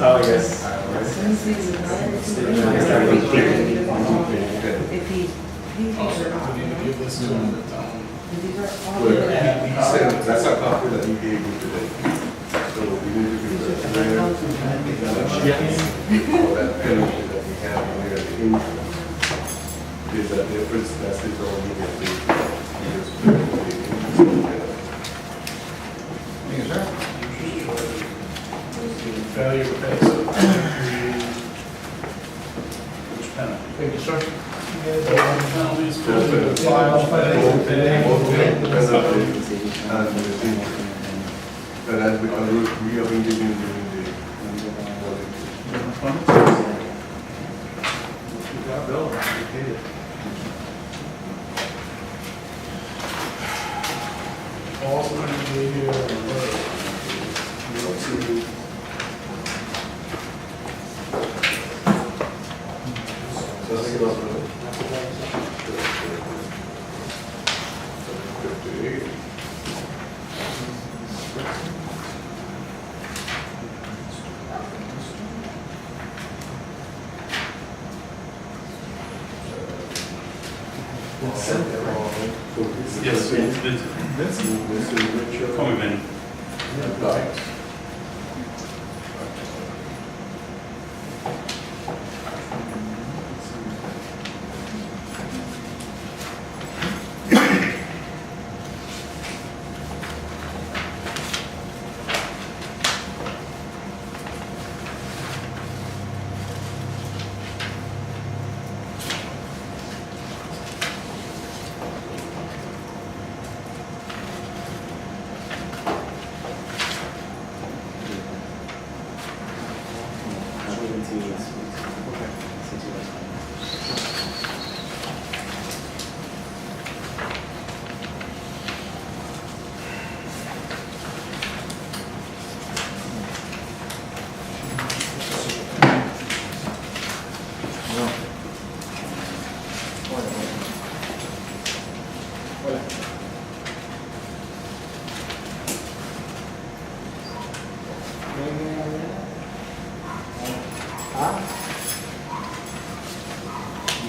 Oh, yes. If he pays or not. We need to give this to him. These are all Well, good. he said that's a copy that he gave you today. So we need to give the surveyor that penalty that we have on there, the income. Is that difference, that's his own Failure to pay, so. Which penalty? Thank you, sir. Penalties for the file, failure to pay. But as we have been giving you Also going to be here. Yes, call me Vinny.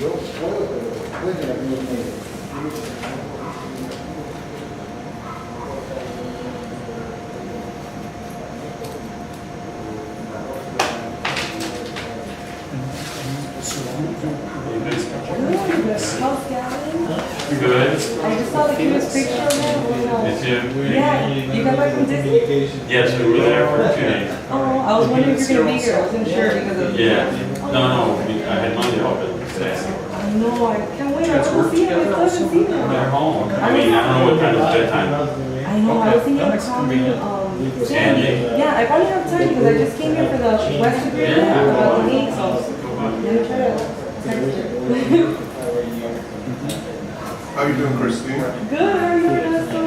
Yo puedo, pero después de la primera media. How's Gavin? Good. I just saw the cutest picture of him. Did you? Yeah, you got back from Disney? Yes, we were there for 2 days. Oh, I was wondering if you're gonna be here. I wasn't sure because of. Yeah. No, I had Monday off today. I know, I can't wait. I want to see him. I still haven't seen him. They're home. I mean, I don't know what time is bedtime. I know, I was thinking of calling, Sandy. Yeah, I probably have time because I just came here for the West agreement about the league, so let me try to text her. How you doing, Christine? Good, how are you, Ernesto?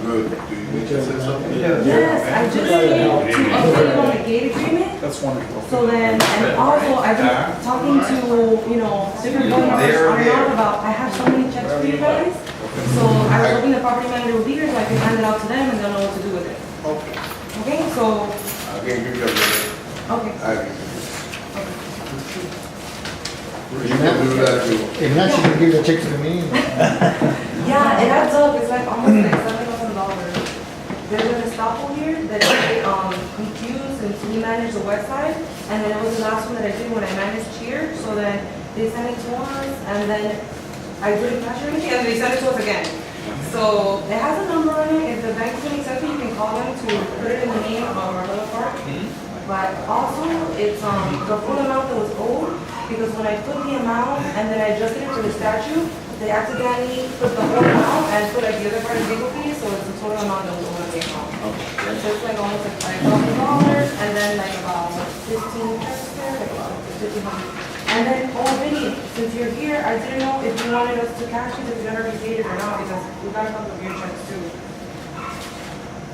Good. Do you need to say something? Yes, I just came to update you on the gate agreement. That's wonderful. So then, and also I've been talking to, different board members on and on about, I have so many checks for you guys. So I was hoping the property manager would be here so I can hand it out to them and they'll know what to do with it. Okay. Okay, so, I can give you a minute. okay. I can. You can do that too. If not, you can give the check to me. Yeah, it adds up, it's like almost like $7,000. There's an estoppel here that they confused and we managed the west side, and then it was the last one that I did when I managed here, so then they sent it to us, and then I didn't catch everything, and they sent it to us again. So it has a number on it, if the bank can accept it, you can call them to put it in the name of Marbella Park. But also, it's the full amount that was owed, because when I put the amount and then I adjusted it to the statute, they accidentally put the whole amount and put like the other part of legal fees, so it's the total amount that was owed on the account. So it's like almost like $5,000 and then like about 15 checks there, like about 1,500. And then, oh, Vinny, since you're here, I didn't know if you wanted us to cash it, if you ever repaid it or not, because we got a couple of your checks too.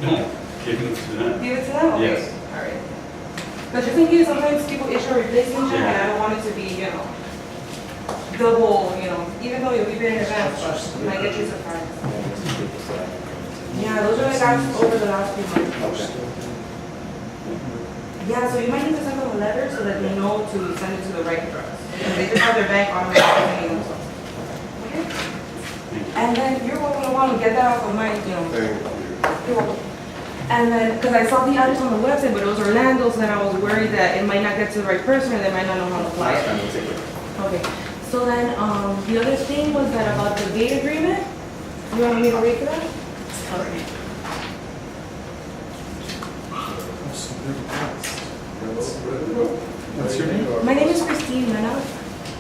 No, give it to them. Give it to them? Okay. Yes. All right. But just in case, sometimes people issue a replacement check, and I don't want it to be, double, even though you'll be paid in advance, but it might get you surprised. Yeah, those are like over the last few months. Yeah, so you might need to send them a letter so that they know to send it to the right address. Because they just have their bank automatically sending them something. Okay? And then you're welcome to want to get that off of my, Thank you. you're welcome. And then, because I saw the address on the website, but it was Orlando, so then I was worried that it might not get to the right person and they might not know how to apply it. Okay, so then, the other thing was that about the gate agreement. You want me to read for that? Okay. What's your name? My name is Christine Mena.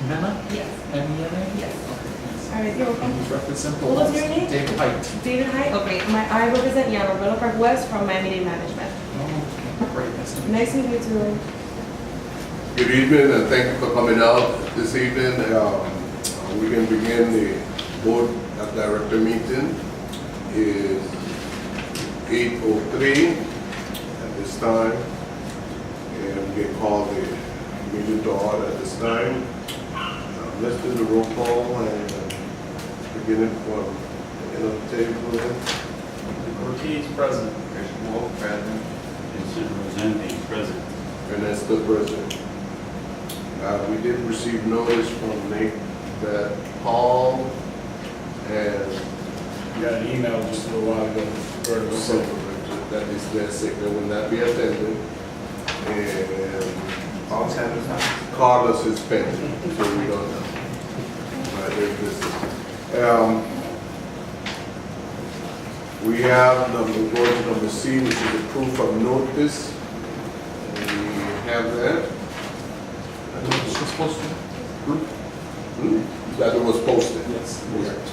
Mena? Yes. M-E-N-A? Yes. Okay. All right, you're welcome. Who's representing? What was your name? David Height. David Hyde? Okay, I represent, Marbella Park West from Miami-Dade Management. Oh, great. Nice to meet you. Nice to meet you too. Good evening, and thank you for coming out this evening. We can begin the board of director meeting. Is 8:03 at this time, and we can call the meeting to order at this time. Let's do the roll call and begin it from the end of the table. Ortiz present. Commissioner Wolf, present. Vincent Rosendi present. And that's the president. We did receive notice from Nick that Paul and You got an email just a little while ago. that is their sick, they will not be attended. And Carlos is pending, so we don't know. We have go to number C, which is the proof of notice. We have that. It's just supposed to. That it was posted. Yes. Correct.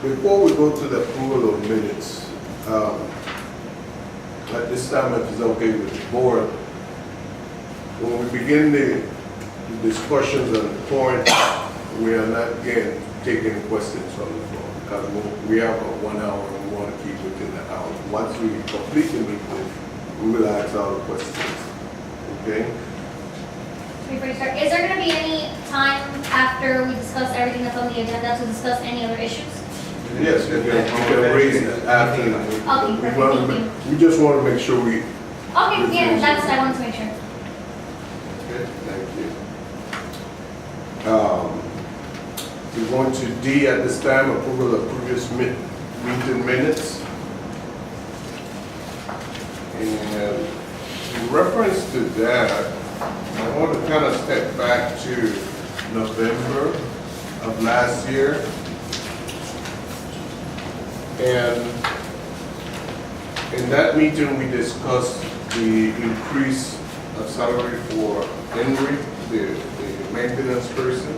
Before we go to the approval of minutes, at this time, if it's okay with the board, when we begin the discussions on the point, we are not again taking questions from the floor because we have a 1 hour and we want to keep within the hour. Once we complete the meeting, we will ask all the questions. Okay? Before you start, is there going to be any time after we discuss everything that's on the agenda to discuss any other issues? Yes, you can raise it after. Okay, perfect, thank you. We just want to make sure we. Okay, yeah, that's, I wanted to make sure. Okay, thank you. We're going to D at this time, approval of previous meeting minutes. And in reference to that, I want to kind of step back to November of last year. And in that meeting, we discussed the increase of salary for Henry, the maintenance person.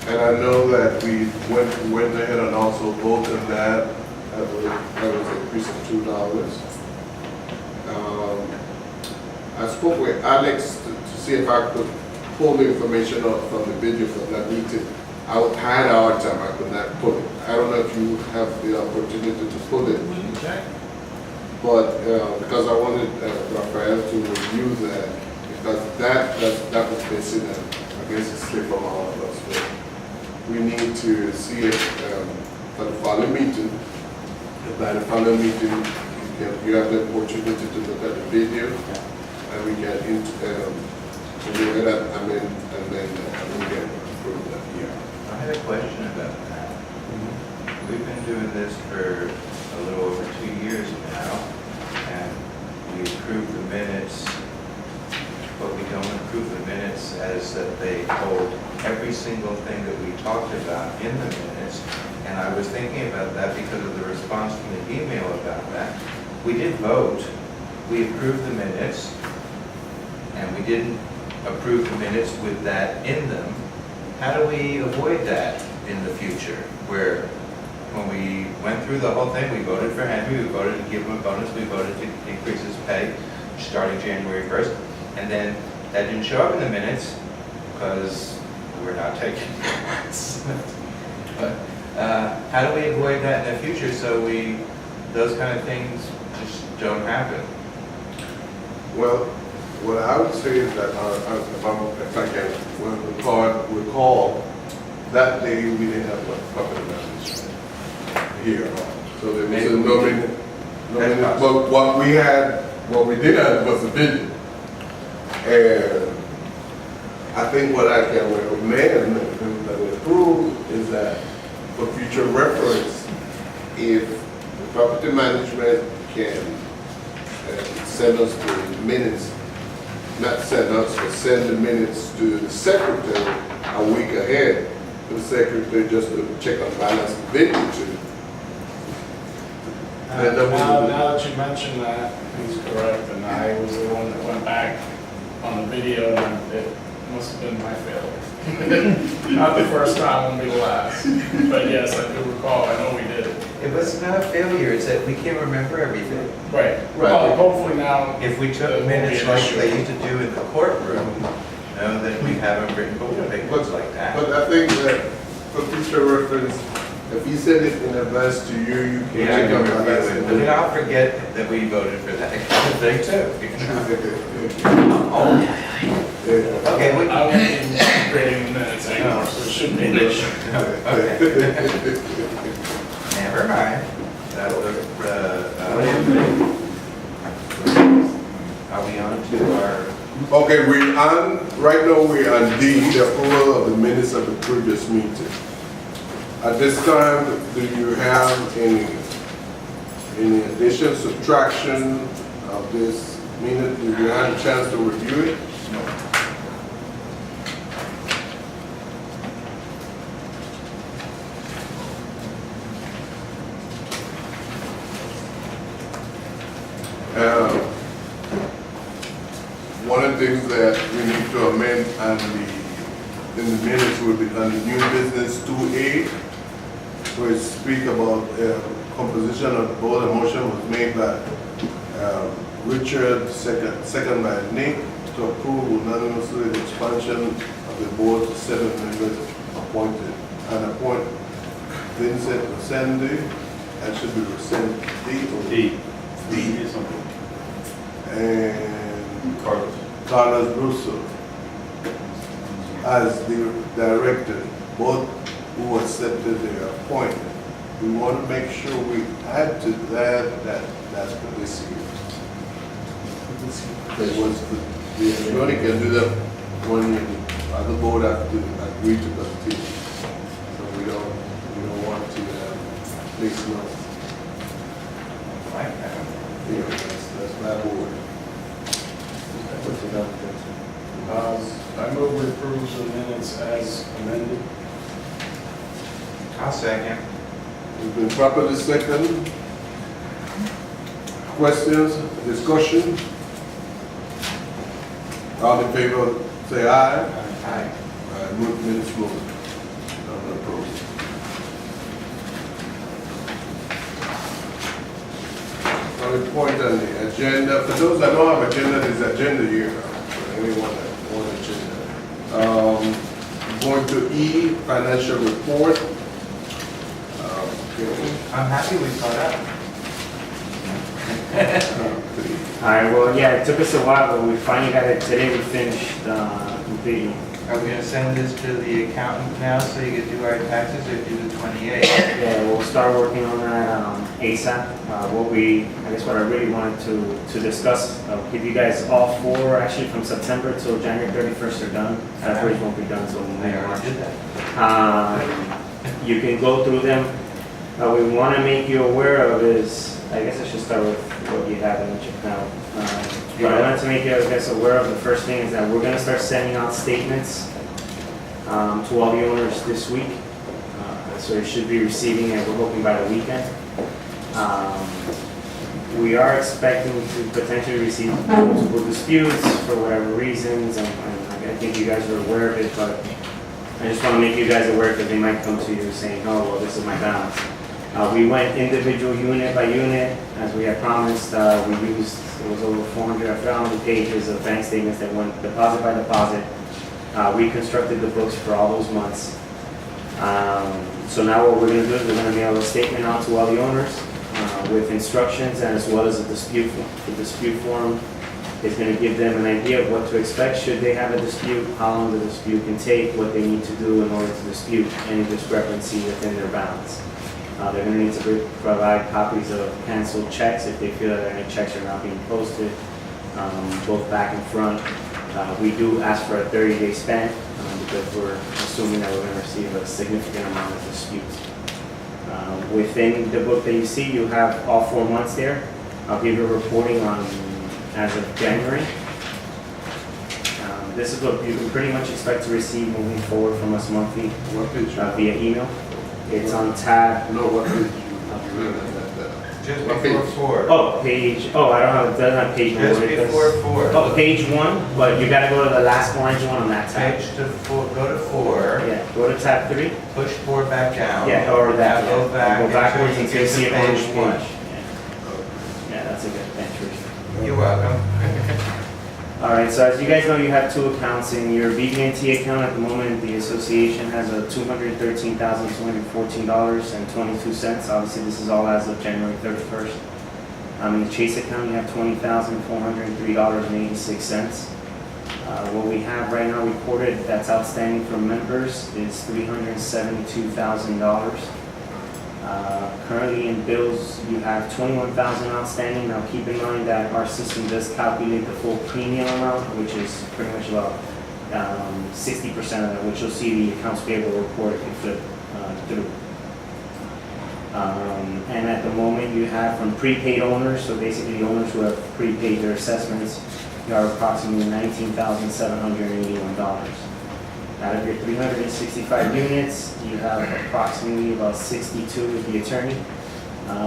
And I know that we went ahead and also voted that. That was an increase of $2. I spoke with Alex to see if I could pull the information up from the video from that meeting. I had a hard time, I could not pull it. I don't know if you have the opportunity to pull it. But because I wanted Rafael to review that, because that was missing, and I guess it's slip from all of us. But we need to see it for the following meeting. By the following meeting, you have the opportunity to look at the video, and we can do that, and then we can approve that. I had a question about that. We've been doing this for a little over 2 years now, and we approve the minutes, but we don't approve the minutes as that they hold every single thing that we talked about in the minutes. And I was thinking about that because of the response from the email about that. We did vote, we approved the minutes, and we didn't approve the minutes with that in them. How do we avoid that in the future? Where when we went through the whole thing, we voted for Henry, we voted to give him a bonus, we voted to increase his pay starting January 1st, and then that didn't show up in the minutes because we're not taking minutes. But how do we avoid that in the future so those kind of things just don't happen? Well, what I would say is that if I can recall, that day we didn't have a puppet message here. So there was a No That's minutes, possible. but what we did have was a video. And I think what I can recommend that we approve is that for future reference, if the property management can send us the minutes, not send us, but send the minutes to the secretary a week ahead, for the secretary just to check on balance of video too. Now that you mention that, he's correct, and I was the one that went back on the video, and it must have been my failure. Not the first time, won't be the last. But yes, I do recall, I know we did it. It was not a failure, it's that we can't remember everything. Right. Right. Well, hopefully now. If we took it won't be minutes an like issue. they used to do in the courtroom, no, then we have them written, but we don't make books like that. But I think that for future reference, if he send it in advance to you, you can Yeah, I check can on review balance it, of but then video. I'll forget that we voted for that kind of thing too. Oh, Yeah. okay, we, I won't be grading the minutes anymore, so it shouldn't be an issue. okay. Never mind. That'll, are we on to our, Okay, right now we're on D, the approval of the minutes of the previous meeting. At this time, do you have any addition, subtraction of this minute? Did you have a chance to review it? One of the things that we need to amend in the minutes will be on the new business 2A, which speak about composition of the board. A motion was made by Richard, second by Nick, to approve unanimously the expansion of the board to 7 members appointed and appoint Vincent Resende, and should be Resende or D. D, Something. and Carlos. Carlos Russo as the director, both who accepted their appointment. We want to make sure we add to that's for this year. Because once you only can do that when the other board have to agree to continue. So we don't want to place no, like that? that's my board. I move we approve the minutes as amended. I'll second. It's been properly second. Questions, discussion? All in favor, say aye. Aye. Move minutes moved. None opposed. Only point on the agenda, for those that don't have agenda, there's agenda here. For anyone that want agenda. Going to E, financial report. Okay. I'm happy we caught up. All right, well, yeah, it took us a while, but we finally got it today. We finished completing. Are we gonna send this to the accountant now so you can do our taxes or do the 28th? Yeah, we'll start working on that ASAP. What I really wanted to discuss, give you guys all four, actually from September till January 31st are done. Average won't be done until I May, already March. did that. You can go through them. We want to make you aware of is, I guess I should start with what you have in your account. But I wanted to make you guys aware of the first thing is that we're going to start sending out statements to all the owners this week. So you should be receiving it, we're hoping by the weekend. We are expecting to potentially receive multiple disputes for whatever reasons, and I think you guys are aware of it, but I just want to make you guys aware because they might come to you saying, oh, well, this is my balance. We went individual unit by unit, as we had promised. We used, it was over 400 pages of bank statements that went deposit by deposit. Reconstructed the books for all those months. So now what we're going to do is we're going to mail a statement out to all the owners with instructions and as well as a dispute form. The dispute form is going to give them an idea of what to expect should they have a dispute, how long the dispute can take, what they need to do in order to dispute any discrepancy within their balance. They're gonna need to provide copies of canceled checks if they feel that any checks are not being posted, both back and front. We do ask for a 30-day span, because we're assuming that we're gonna receive a significant amount of disputes. Within the book that you see, you have all 4 months there. I'll give you a reporting on as of January. This is what you can pretty much expect to receive moving forward from us monthly What page? via email. It's on tab. No, what page you read Just What before page? 4. Oh, page. Oh, I don't know. It doesn't have page Just number. It does- before 4. Oh, page 1, but you gotta go to the last orange one on that tab. Page to 4, go to 4, Yeah, go to tab 3. push 4 back down. Yeah, or that. Now go yeah. back. Go backwards until until you you see get a to orange page punch. 1. Yeah, that's a good entry. You're welcome. All right, so as you guys know, you have 2 accounts. In your BB&T account at the moment, the association has a $213,214.22. Obviously, this is all as of January 31st. In the Chase account, you have $20,403.86. What we have right now recorded that's outstanding from members is $372,000. Currently in bills, you have $21,000 outstanding. Now keep in mind that our system does calculate the full premium amount, which is pretty much about 60% of that, which you'll see the accounts payable report if you flip through. And at the moment, you have from prepaid owners, so basically the owners who have prepaid their assessments, you are approximately $19,781. Out of your 365 units, you have approximately about 62 with the attorney.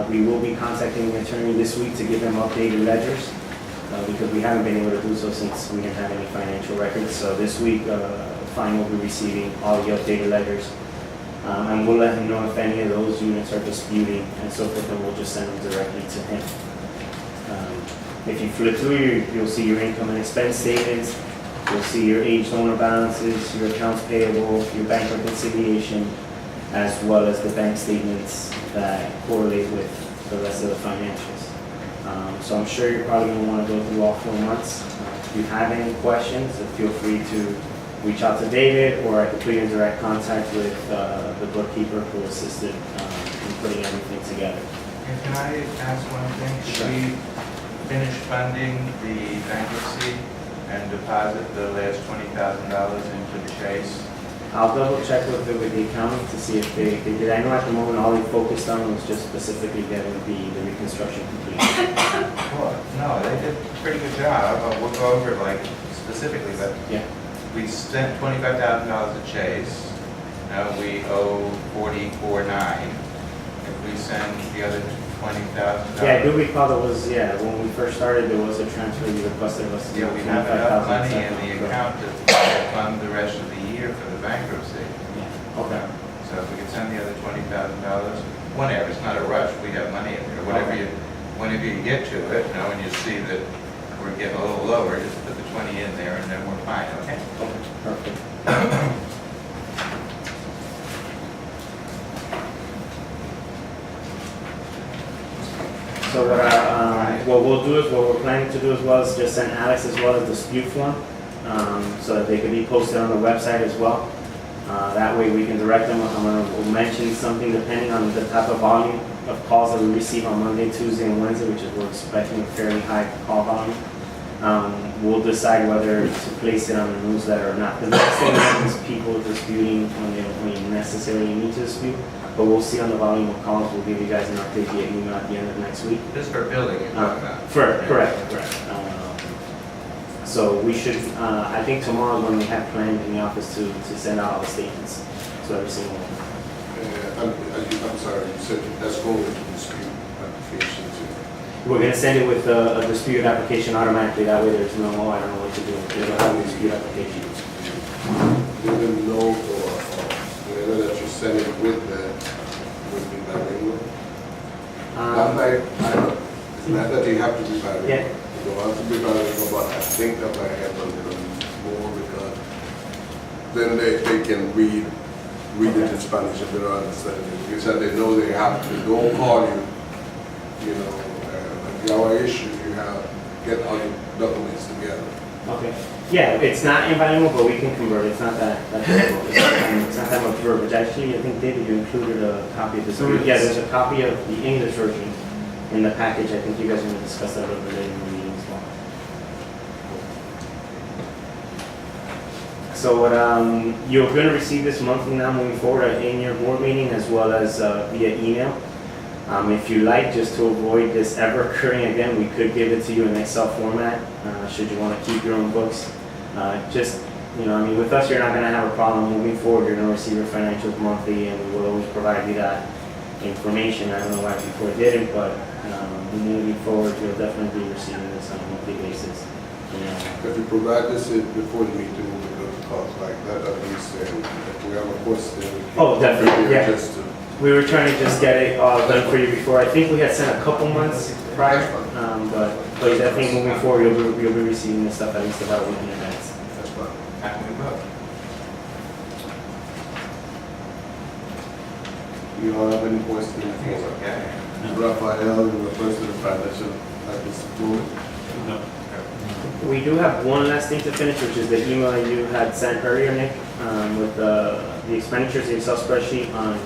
We will be contacting the attorney this week to give them updated ledgers, because we haven't been able to do so since we didn't have any financial records. So this week, Fine will be receiving all the updated ledgers. And we'll let him know if any of those units are disputing and so forth, and we'll just send them directly to him. If you flip through, you'll see your income and expense statements. You'll see your aged owner balances, your accounts payable, your bank reconciliation, as well as the bank statements that correlate with the rest of the financials. So I'm sure you're probably going to want to go through all 4 months. If you have any questions, feel free to reach out to David, or I can put you in direct contact with the bookkeeper who assisted in putting everything together. And can I ask one thing? Sure. Should we finish funding the bankruptcy and deposit the last $20,000 into Chase? I'll double check with the accounting to see if they did. I know at the moment all they focused on was just specifically getting the reconstruction complete. Well, no, they did a pretty good job. We'll go over it like specifically, but Yeah. we spent $25,000 to Chase. Now we owe $44,900. If we send the other $20,000. Yeah, I do recall there was, when we first started, there was a transfer you requested us to do. Yeah, we have enough money in the $25,000. account to fund the rest of the year for the bankruptcy. Yeah, okay. So if we could send the other $20,000, whenever, it's not a rush, we have money in there, whenever you get to it, and you see that we're getting a little lower, just put the 20 in there and then we're fine, okay? Okay, perfect. So what we'll do is, what we're planning to do as well is just send Alex as well as the dispute form, so that they can be posted on the website as well. That way we can direct them. We'll mention something depending on the type of volume of calls that we receive on Monday, Tuesday, and Wednesday, which is we're expecting a fairly high call volume. We'll decide whether to place it on the newsletter or not. The next thing is people disputing when they don't really necessarily need to dispute. But we'll see on the volume of calls. We'll give you guys an update via email at the end of next week. This is for building you're talking about. Correct. So we should, I think tomorrow is when we have planned in the office to send out all the statements. So every single one. I'm sorry, you said that's going with the dispute application too. We're gonna send it with a dispute application automatically. That way there's no, I don't know what to do. It'll have a dispute application. Even though, whatever that you send it with that would be bilingual. Not like, it's not that you have to be bilingual. Yeah. You don't have to be bilingual, but I think that might help a little more because then they can read it in Spanish and better understand it. Because they know they have to, don't call you, you know, like our issue, you have, get all your documents together. Okay. Yeah, it's not invaluable, but we can convert it. It's not that difficult. It's not that much verbiage. Actually, I think, David, you included a copy of this. Yeah, there's a copy of the English version in the package. I think you guys are going to discuss that a little bit later in the meeting as well. So what, you're going to receive this monthly now moving forward in your board meeting as well as via email. If you like, just to avoid this ever occurring again, we could give it to you in Excel format, should you want to keep your own books. Just, you know, I mean, with us, you're not going to have a problem moving forward. You're going to receive your financials monthly, and we will always provide you that information. I don't know why before it didn't, but moving forward, you'll definitely be receiving this on a monthly basis. If you provide this before the meeting, we'll go to calls like that, at least, and if we have a question. Oh, definitely, yeah. Just to, We were trying to just get it all done for you before. I think we had sent a couple months prior, but definitely moving forward, you'll be receiving this stuff at least about a week in advance. that's fine. How can we vote? You all have any questions? I think it's okay. Raphael, in reference to the financial, at this moment? No. We do have one last thing to finish, which is the email that you had sent earlier, Nick, with the expenditures, the Excel spreadsheet on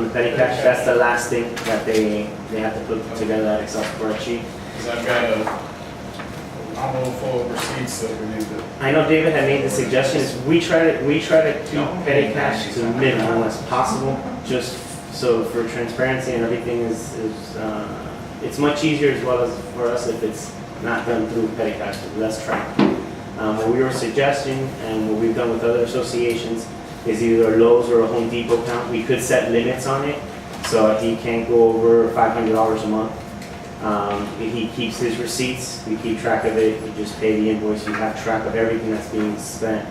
the petty cash. That's the last thing that they have to put together, that Excel spreadsheet. Because I've got a envelope full of receipts that we need to. I know David had made the suggestion, is we try to keep petty cash to minimum as possible, just so for transparency and everything is it's much easier as well as for us if it's not done through petty cash, less track. What we were suggesting and what we've done with other associations is either a Lowe's or a Home Depot account. We could set limits on it, so he can't go over $500 a month. He keeps his receipts, we keep track of it, you just pay the invoice, you have track of everything that's being spent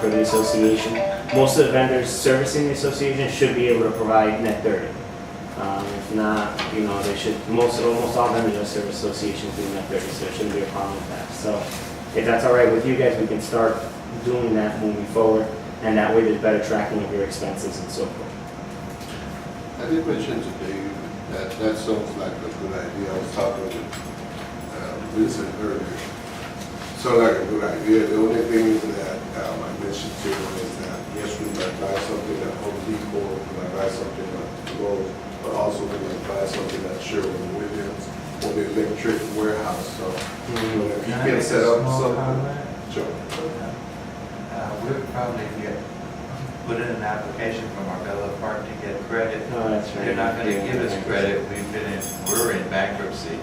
for the association. Most of the vendors servicing the association should be able to provide net 30. If not, you know, they should, almost all vendors that service associations do net 30, so it shouldn't be a problem with that. So if that's all right with you guys, we can start doing that moving forward, and that way there's better tracking of your expenses and so forth. I did mention today that sounds like a good idea. I was talking with Vincent earlier. Sounds like a good idea. The only thing that I mentioned to him is that yes, we might buy something at Home Depot, we might buy something at Lowe's, but also we might buy something at Sherwin-Williams or the electric warehouse. So if you can set up something, sure. We would probably put in an application for Marbella Park to get credit. Oh, that's right. They're not going to give us credit. We're in bankruptcy.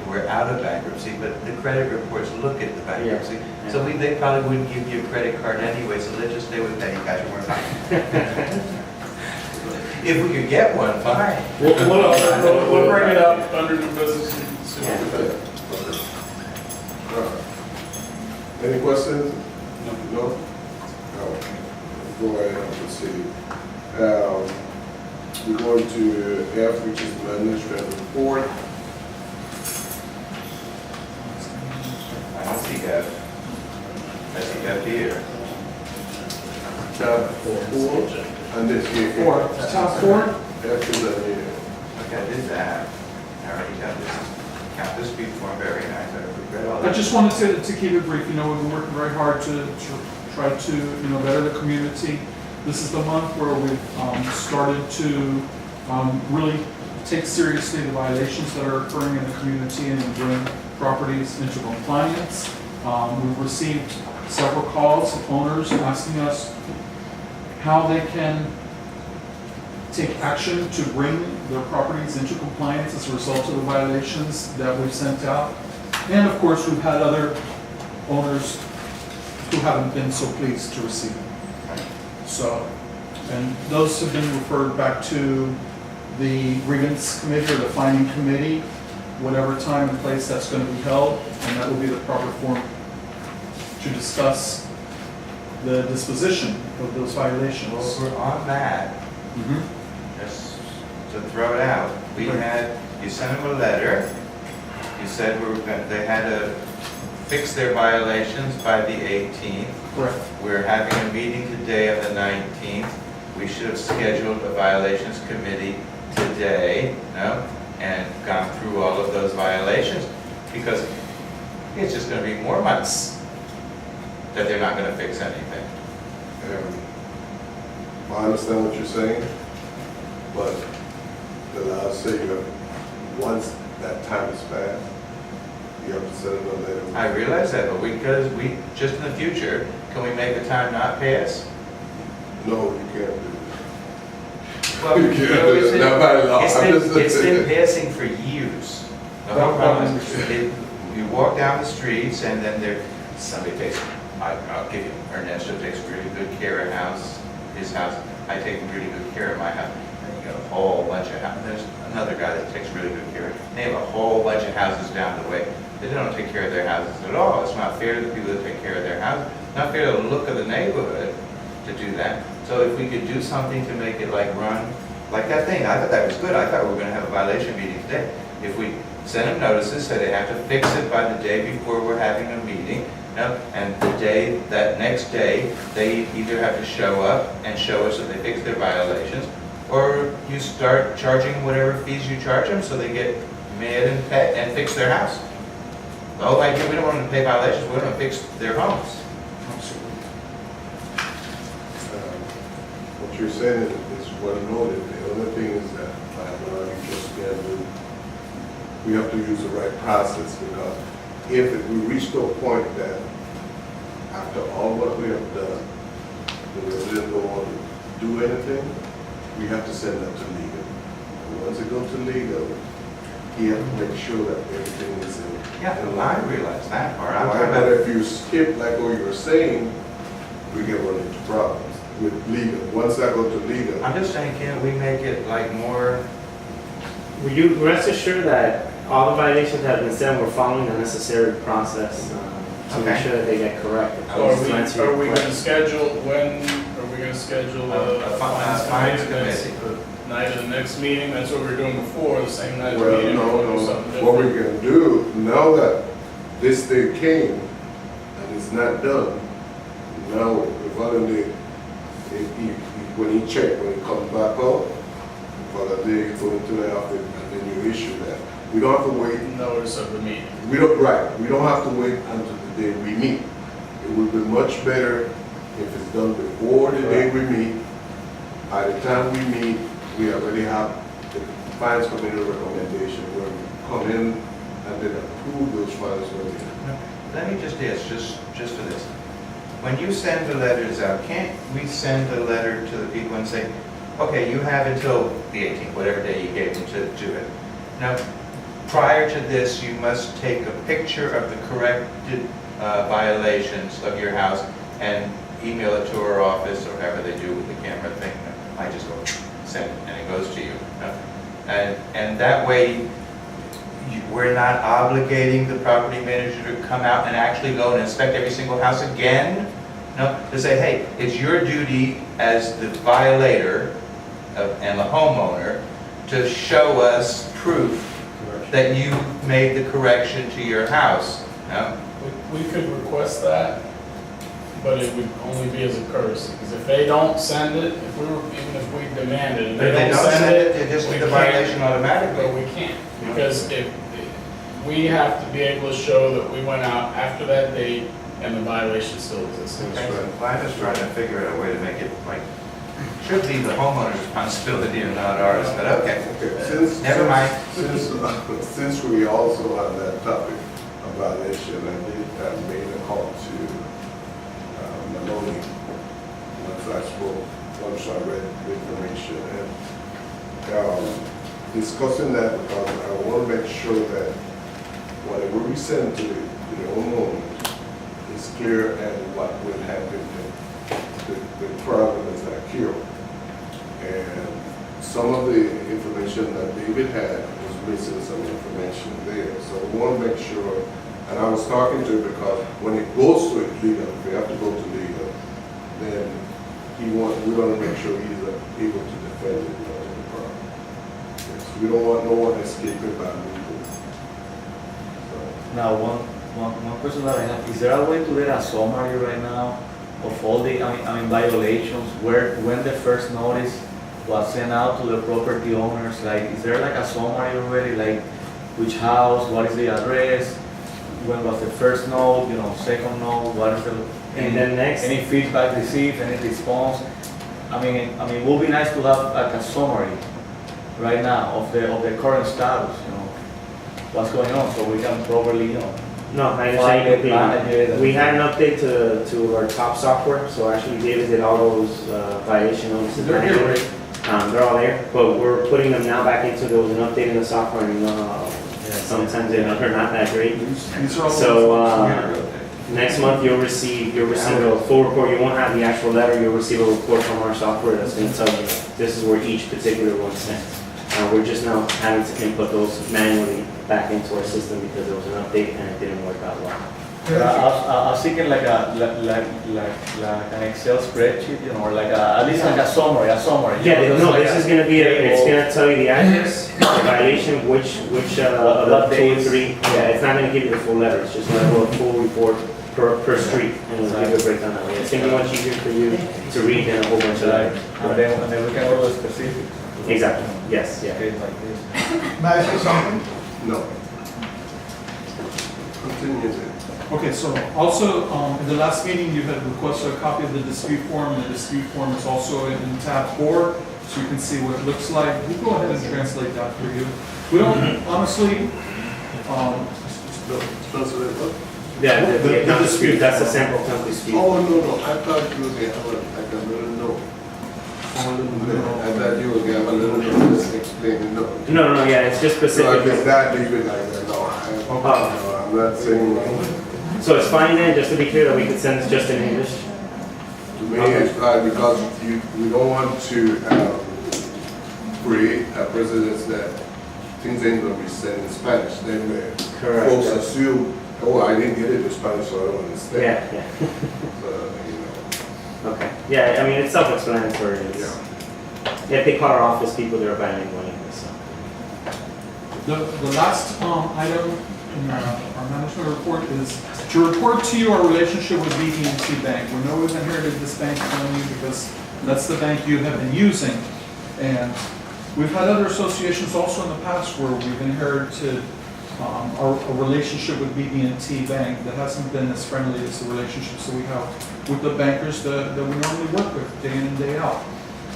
We're out of bankruptcy, but the credit reports look at the bankruptcy. Yeah. So they probably wouldn't give you a credit card anyway, so let's just stay with petty cash and we're fine. If we could get one, fine. We'll bring it up under the business. Any questions? No? No. Go ahead, let's see. We're going to F, which is the administrative report. I don't see F. I see F here. Tab 4, and this here. 4, top 4? F is on here. Okay, I did that. I already got this. Campus speed form, very nice. I regret all I that. just wanted to keep it brief. You know, we've been working very hard to try to, you know, better the community. This is the month where we've started to really take seriously the violations that are occurring in the community and bring properties into compliance. We've received several calls of owners asking us how they can take action to bring their properties into compliance as a result of the violations that we've sent out. And of course, we've had other owners who haven't been so pleased to receive it. So, and those have been referred back to the grievance committee or the finding committee, whatever time and place that's going to be held, and that will be the proper forum to discuss the disposition of those violations. Well, we're on that. Just to throw it out, you sent them a letter, you said they had to fix their violations by the 18th. Correct. We're having a meeting today of the 19th. We should have scheduled a violations committee today, no? And gone through all of those violations, because it's just going to be more months. that they're not gonna fix anything. I understand what you're saying, but the law say you have, once that time is passed, you have to send it a letter. I realize that, but just in the future, can we make the time not pass? No, you can't do Well, You can't do that. Not by law. It's I'm just been saying. passing for years. The whole problem is, you walk down the streets and then somebody takes, I'll give you, Ernesto takes really good care of his house. I take really good care of my house. And you got a whole bunch of houses. There's another guy that takes really good care of it. They have a whole bunch of houses down the way. They don't take care of their houses at all. It's not fair to the people that take care of their houses. Not fair to the look of the neighborhood to do that. So if we could do something to make it like run, like that thing, I thought that was good. I thought we were gonna have a violation meeting today. If we send them notices, say they have to fix it by the day before we're having a meeting, and that next day, they either have to show up and show us that they fixed their violations, or you start charging whatever fees you charge them so they get mad and fix their house. The whole idea, we don't want them to pay violations, we want them to fix their homes. What you're saying is well noted. The other thing is that by law, you just can't do, we have to use the right process, because if we reach to a point that after all what we have done, the resident don't want to do anything, we have to send that to legal. And once it goes to legal, he has to make sure that everything is in. Yeah, I realize that part. I'm Right, talking but about, if you skip, like what you were saying, we get run into problems with legal. Once that goes to legal, I'm just saying, can't we make it like more, Will you rest assured that all the violations that have been said, we're following the necessary process to make Okay. sure that they get corrected? So are To answer your we gonna question. schedule, when are we gonna schedule A fines committee. The night of the next meeting, that's what we were doing before, the same night of the well, meeting, we're gonna do no. something What we different. can do, now that this day came and it's not done, now the volunteer, when he check, when he comes back up, the volunteer go into the office and then you issue that. We don't have to wait. Notice of the meeting. We don't have to wait until the day we meet. It would be much better if it's done before the day we meet. By the time we meet, we already have the finance committee recommendation where we come in and then approve those finance committee. let me just ask, just for this. When you send the letters out, can't we send a letter to the people and say, okay, you have until the 18th, whatever day you gave them to do it. Now, prior to this, you must take a picture of the corrected violations of your house and email it to our office, or however they do with the camera thing. I just go send it and it goes to you. And that way, we're not obligating the property manager to come out and actually go and inspect every single house again. No, to say, hey, it's your duty as the violator and the homeowner to show us proof that you made the correction to your house. No? We could request that, but it would only be as a courtesy, because if they don't send it, even if we demand it, if But if they don't send it, they just we make the can't. violation But automatically. we can't, because we have to be able to show that we went out after that date and the violation still exists. Okay, well, I'm just trying to figure out a way to make it like, should be the homeowner's responsibility and not ours, but okay. Okay, Never mind. Since we also have that topic of violation, I made a call to Maloney once I read the information, and discussing that because I want to make sure that whatever we send to the homeowner is clear and what will happen, the problems that occur. And some of the information that David had was missing some information there. So we want to make sure, and I was talking to him because when it goes to legal, if we have to go to legal, then we want to make sure he's able to defend it because of the problem. Yes, we don't want no one escaping by legal. So, Now, one question that I have, is there a way to get a summary right now of all the, violations, when the first notice was sent out to the property owners? Like, is there like a summary already, like which house, what is the address, when was the first note, second note, what is the And then next, Any feedback received, any response? I mean, it would be nice to have like a summary right now of the current status, what's going on, so we can properly, no, I find it, understand manage it. completely. We had an update to our top software, so actually David did all those violation notices. They're here, manually. right? They're all there, but we're putting them now back into those and updating the software, and sometimes they're not that great. These are all So, those- next month you'll receive a full report. You won't have the actual letter, you'll receive a report from our software that's gonna tell you this is where each particular one stands. We're just now having to input those manually back into our system because there was an update and it didn't work out well. I was thinking like an Excel spreadsheet, or at least like a summary. Yeah, Just no, like this a is gonna be, it's table. gonna tell you the address, the violation, which of the What 2 or days. 3. Yeah, it's not gonna give you the full letter, it's just gonna go a full report per street, and it'll give you a breakdown that way. It's gonna be much easier for you to read than a whole bunch of letters. And then we can go to the specific. Exactly, yes, yeah. Okay, like this. May I say something? No. Continue then. Okay, so also, in the last meeting, you had requested a copy of the dispute form. The dispute form is also in tab 4, so you can see what it looks like. We'll go ahead and translate that for you. We don't, honestly, Translate what? Yeah, the The account dispute. dispute, that's a sample account dispute. Oh, no, I thought you would have like a little note. I thought you would have a little note just explaining, no. No, yeah, it's just So I specific. guess that leave it like that, no, I'm not saying, So it's fine then, just to be clear, that we could send this just in English? to me, it's fine because we don't want to create a precedent that things ain't gonna be said in Spanish, then Correct. folks assume, oh, I didn't get it in Spanish, so I don't understand. Yeah, So, okay. Yeah, I mean, it's self-explanatory. yeah. If they call our office people, they're bilingual anyway, so. the last item in our management report is to report to you our relationship with BB&T Bank. We know we've inherited this bank from you because that's the bank you have been using. And we've had other associations also in the past where we've inherited a relationship with BB&T Bank that hasn't been as friendly as the relationships that we have with the bankers that we normally work with day in and day out.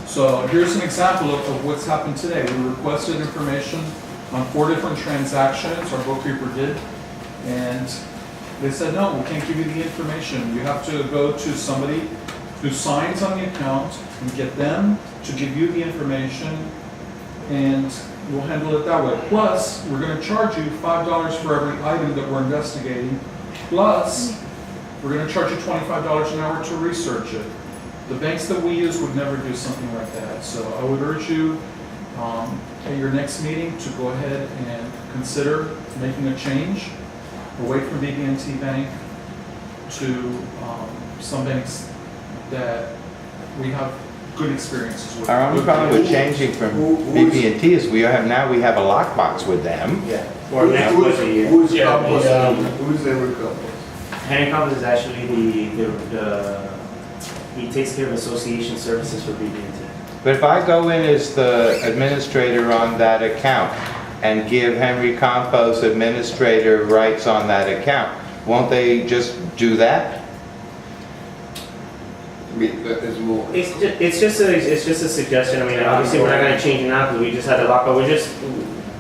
So here's an example of what's happened today. We requested information on 4 different transactions, our bookkeeper did, and they said, no, we can't give you the information. You have to go to somebody who signs on the account and get them to give you the information, and we'll handle it that way. Plus, we're going to charge you $5 for every item that we're investigating, plus we're going to charge you $25 an hour to research it. The banks that we use would never do something like that. So I would urge you at your next meeting to go ahead and consider making a change away from BB&T Bank to some banks that we have good experiences with. Our only problem with changing from BB&T is we have a lockbox with them. Yeah. For next budget year. Who's Yeah, Campos? Who's Henry Campos? Henry Campos is actually he takes care of association services for BB&T. But if I go in as the administrator on that account and give Henry Campos administrator rights on that account, won't they just do that? I mean, that is more. It's just a suggestion. I mean, obviously we're not going to change it now because we just had the lockout.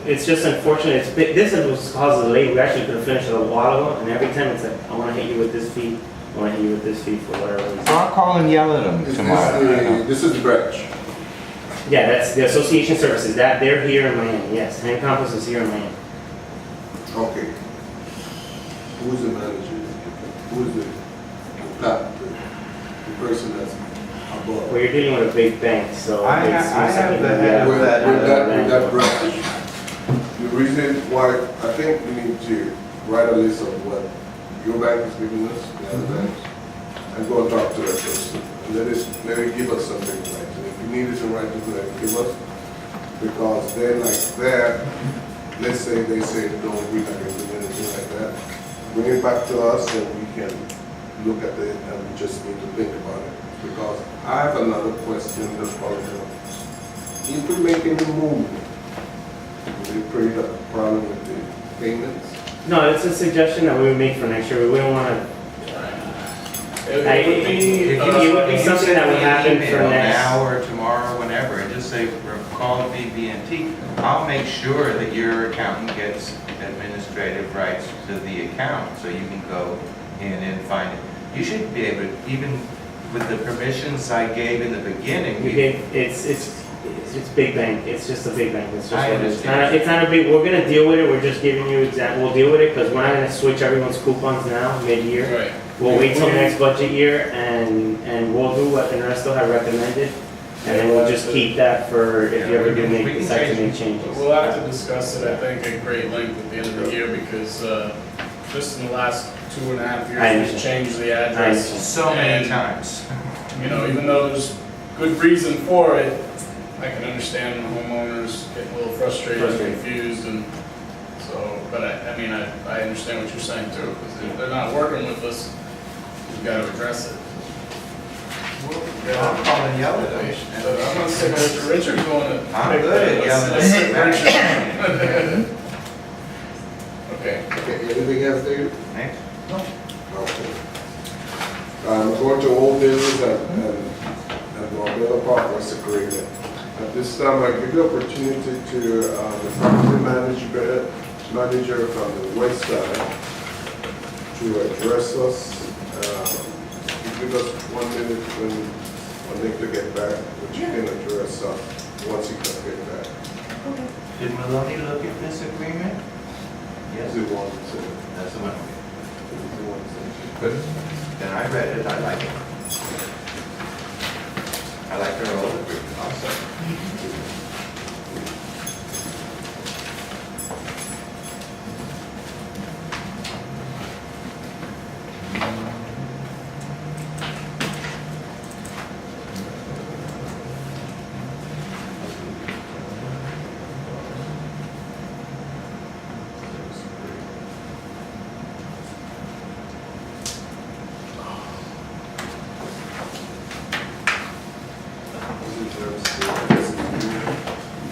It's just unfortunate. This is what's caused the delay. We actually could have finished it a while ago, and every time it's like, I want to hit you with this fee. I want to hit you with this fee for whatever reason. I'll call and yell at them tomorrow. This is the branch. Yeah, that's the association services. They're here in Miami. Yes, Henry Campos is here in Miami. Okay. Who's the manager? Who's the top, the person that's above? Well, you're dealing with a big bank, so I it's- have the it's- head of With that. that branch, the reason why, I think we need to write a list of what your bank is giving us, the other banks, and go and talk to that person. And let it give us something to write. And if you need it to write, just let it give us. Because then like that, let's say they say, no, we're not gonna do anything like that. Bring it back to us and we can look at it and we just need to think about it. Because I have another question that's probably, if we make any movement, will it create a problem with the payments? No, it's a suggestion that we would make for next year. We don't want to. It would be, It would be something that would happen for Email next. now or tomorrow, whenever, and just say, call BB&T. I'll make sure that your accountant gets administrative rights to the account, so you can go in and find it. You should be able to, even with the permissions I gave in the beginning, It's big bank, it's just a big bank, it's just, I what it is. understand. It's not a big, we're gonna deal with it, we're just giving you we'll deal with it, because we're not gonna switch everyone's coupons now, mid-year. right. We'll wait till next budget year, and we'll do what Ernesto had recommended, and then we'll just keep that for if you ever do we can decide to change make changes. We'll have to discuss it, I think, at great length at the end of the year, because just in the last 2.5 I years, we've understand. changed the I address. understand. so many And, times. You know, even though there's good reason for it, I can understand the homeowners getting a little frustrated and Frustrated. confused, and so, but I mean, I understand what you're saying too, because if they're not working with us, we've got to address it. I'll call and yell at them. So I'm gonna say Mr. Richard going to. I'm good at yelling at Richard. Okay. Okay, anything else, David? Next. Okay. Going to old business and Marbella Partners agreement. At this time, I give the opportunity to the property manager from the west side to address us. Give us 1 minute when they get back, which you can address once he can get back. Did Maloney look at this agreement? Yes, Yes, it was. that's the one. Good. Then I read it, I like it. I like her old agreement also.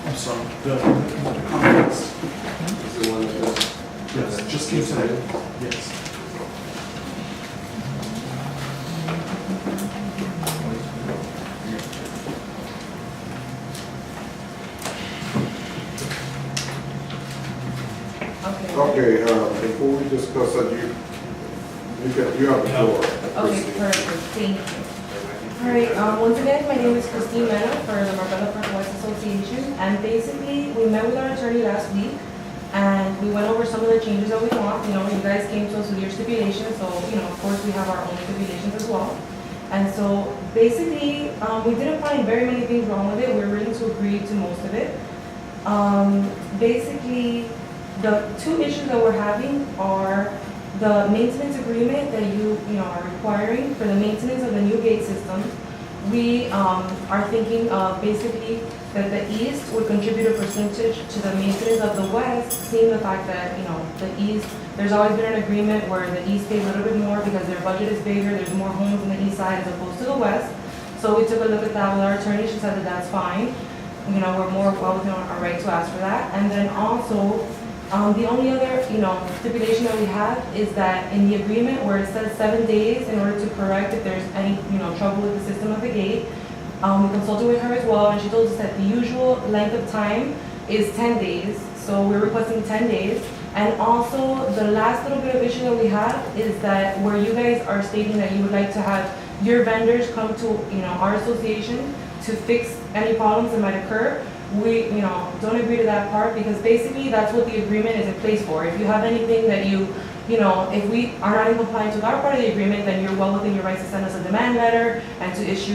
I'm sorry, the comments, This is the one that yes, just came today, yes. Okay. Okay, before we discuss that, you have the floor. Okay, perfect, thank you. All right, once again, my name is Christine Mena for the Marbella Park West Association, and basically, we met with our attorney last week, and we went over some of the changes that we want. You know, you guys came to us with your stipulations, so, you know, of course, we have our own stipulations as well. And so, basically, we didn't find very many things wrong with it. We were willing to agree to most of it. Basically, the two issues that we're having are the maintenance agreement that you are requiring for the maintenance of the new gate system. We are thinking of basically that the east would contribute a percentage to the maintenance of the west, seeing the fact that, the east, there's always been an agreement where the east pays a little bit more because their budget is bigger, there's more homes on the east side as opposed to the west. So we took a look at that with our attorney, she said that that's fine. We're more well within our right to ask for that. And then also, the only other, stipulation that we have is that in the agreement where it says 7 days in order to correct if there's any, trouble with the system of the gate, we consulted with her as well, and she told us that the usual length of time is 10 days. So we're requesting 10 days. And also, the last little bit of issue that we have is that where you guys are stating that you would like to have your vendors come to, our association to fix any problems that might occur, we, don't agree to that part, because basically that's what the agreement is in place for. If you have anything that if we are not in compliance with our part of the agreement, then you're well within your rights to send us a demand letter and to issue,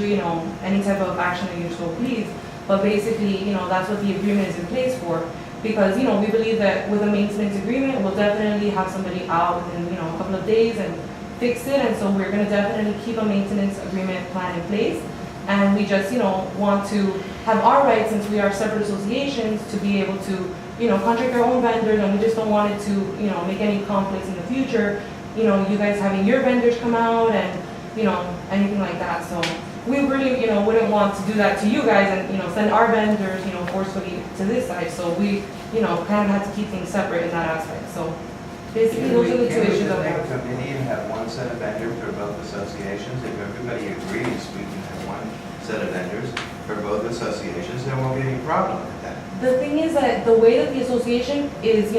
any type of action that you so please. But basically, that's what the agreement is in place for. Because, we believe that with a maintenance agreement, we'll definitely have somebody out within, a couple of days and fix it. And so we're gonna definitely keep a maintenance agreement plan in place. And we just, want to have our rights, since we are separate associations, to be able to, contract our own vendors, and we just don't want it to, make any conflicts in the future. You guys having your vendors come out and, anything like that. So we really, wouldn't want to do that to you guys and, send our vendors, forcefully to this side. So we, kind of had to keep things separate in that aspect. So Basically, those are the two issues Can we I just have. make a committee and have one set of vendors for both associations? If everybody agrees, we can have one set of vendors for both associations, there won't be any problem with that. The thing is that the way that the association is,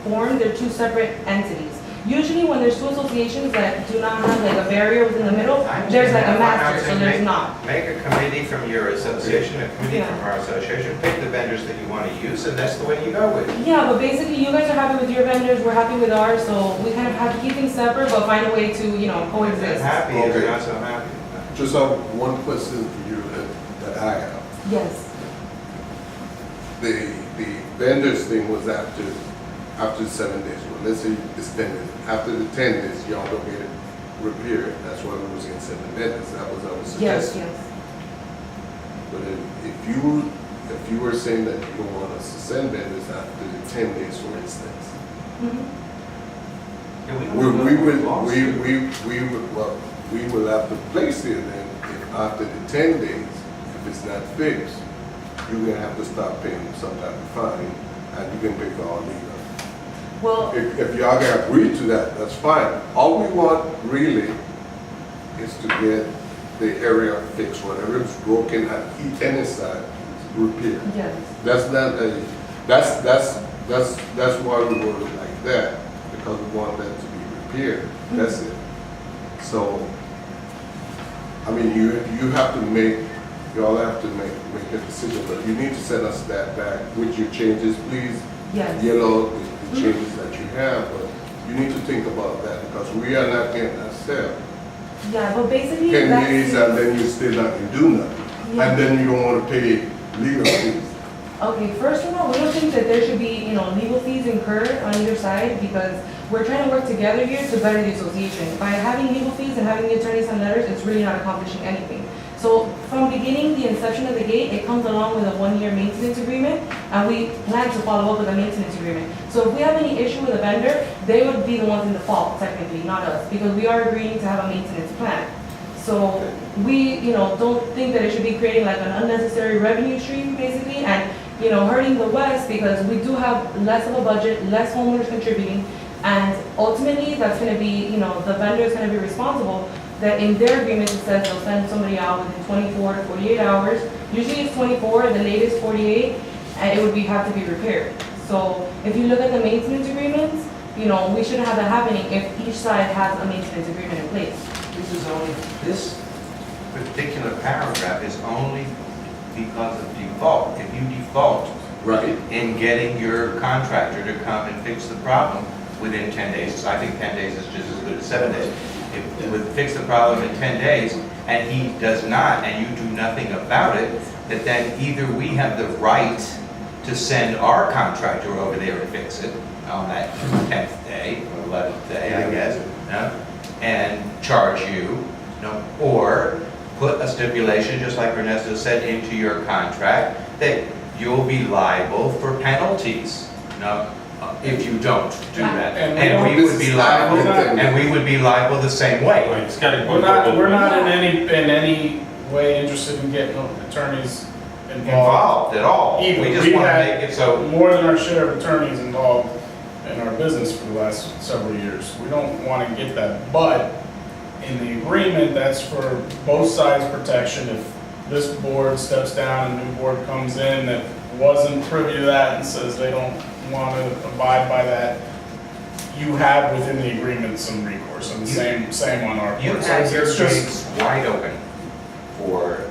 formed, they're two separate entities. Usually when there's two associations that do not have like a barrier within the middle, there's like a master, so there's not. Make a committee from your association, a committee from our association, pick the vendors that you want to use, and that's the way you go with it. Yeah, but basically you guys are happy with your vendors, we're happy with ours, so we kind of have to keep things separate, but find a way to, If they're coexist. happy, if they're Okay. not so happy. Just have one question for you that I have. Yes, The vendors thing was after 7 days. Well, let's say it's 10 days. After the 10 days, y'all don't get it repaired. That's why we was in 7 days. That was our yes, suggestion. yes. But if you were saying that you don't want us to send vendors after the 10 days, for instance, Mhm. Yeah, we don't we do will, a lawsuit. we will have to place it then, if after the 10 days, if it's not fixed, you're gonna have to start paying some type of fine, and you can pay for all legal. Well, If y'all can agree to that, that's fine. All we want really is to get the area fixed, whatever is broken at any side, repaired. yes. That's not a, that's why we wrote it like that, because we want that to be repaired, that's it. So, I mean, you have to y'all have to make a decision, but you need to send us that back with your changes, please. Yes. The changes that you have, but you need to think about that, because we are not getting that step. Yeah, but basically 10 that's. days and then you're still not gonna do nothing, Yeah. and then you don't wanna pay legal fees. Okay, first of all, we don't think that there should be, legal fees incurred on either side because we're trying to work together here to better the association. By having legal fees and having the attorneys send letters, it's really not accomplishing anything. So from beginning, the inception of the gate, it comes along with a 1-year maintenance agreement, and we plan to follow up with a maintenance agreement. So if we have any issue with a vendor, they would be the ones in default technically, not us, because we are agreeing to have a maintenance plan. So we, don't think that it should be creating like an unnecessary revenue stream basically, and, hurting the West because we do have less of a budget, less homeowners contributing, and ultimately that's gonna be, the vendor is gonna be responsible that in their agreement it says they'll send somebody out within 24 to 48 hours. Usually it's 24, the latest 48, and it would have to be repaired. So if you look at the maintenance agreements, we shouldn't have that happening if each side has a maintenance agreement in place. This particular paragraph is only because of default. If you default Right. in getting your contractor to come and fix the problem within 10 days, I think 10 days is just as good as 7 days. If we fix the problem in 10 days and he does not, and you do nothing about it, that then either we have the right to send our contractor over there and fix it on that 10th day or 11th day, I guess, and charge you, or put a stipulation, just like Ernesto said, into your contract that you'll be liable for penalties, if you don't do that. And we would be liable, and we would be liable the same way. Right, it's gotta go. We're not in any way interested in getting attorneys involved. Involved at all. Either. We just We've want to had make it so, more than our share of attorneys involved in our business for the last several years. We don't want to get that, but in the agreement, that's for both sides' protection. If this board steps down, a new board comes in that wasn't privy to that and says they don't want to abide by that, you have within the agreement some recourse, and same on our you part. So had your it's just- gates wide open for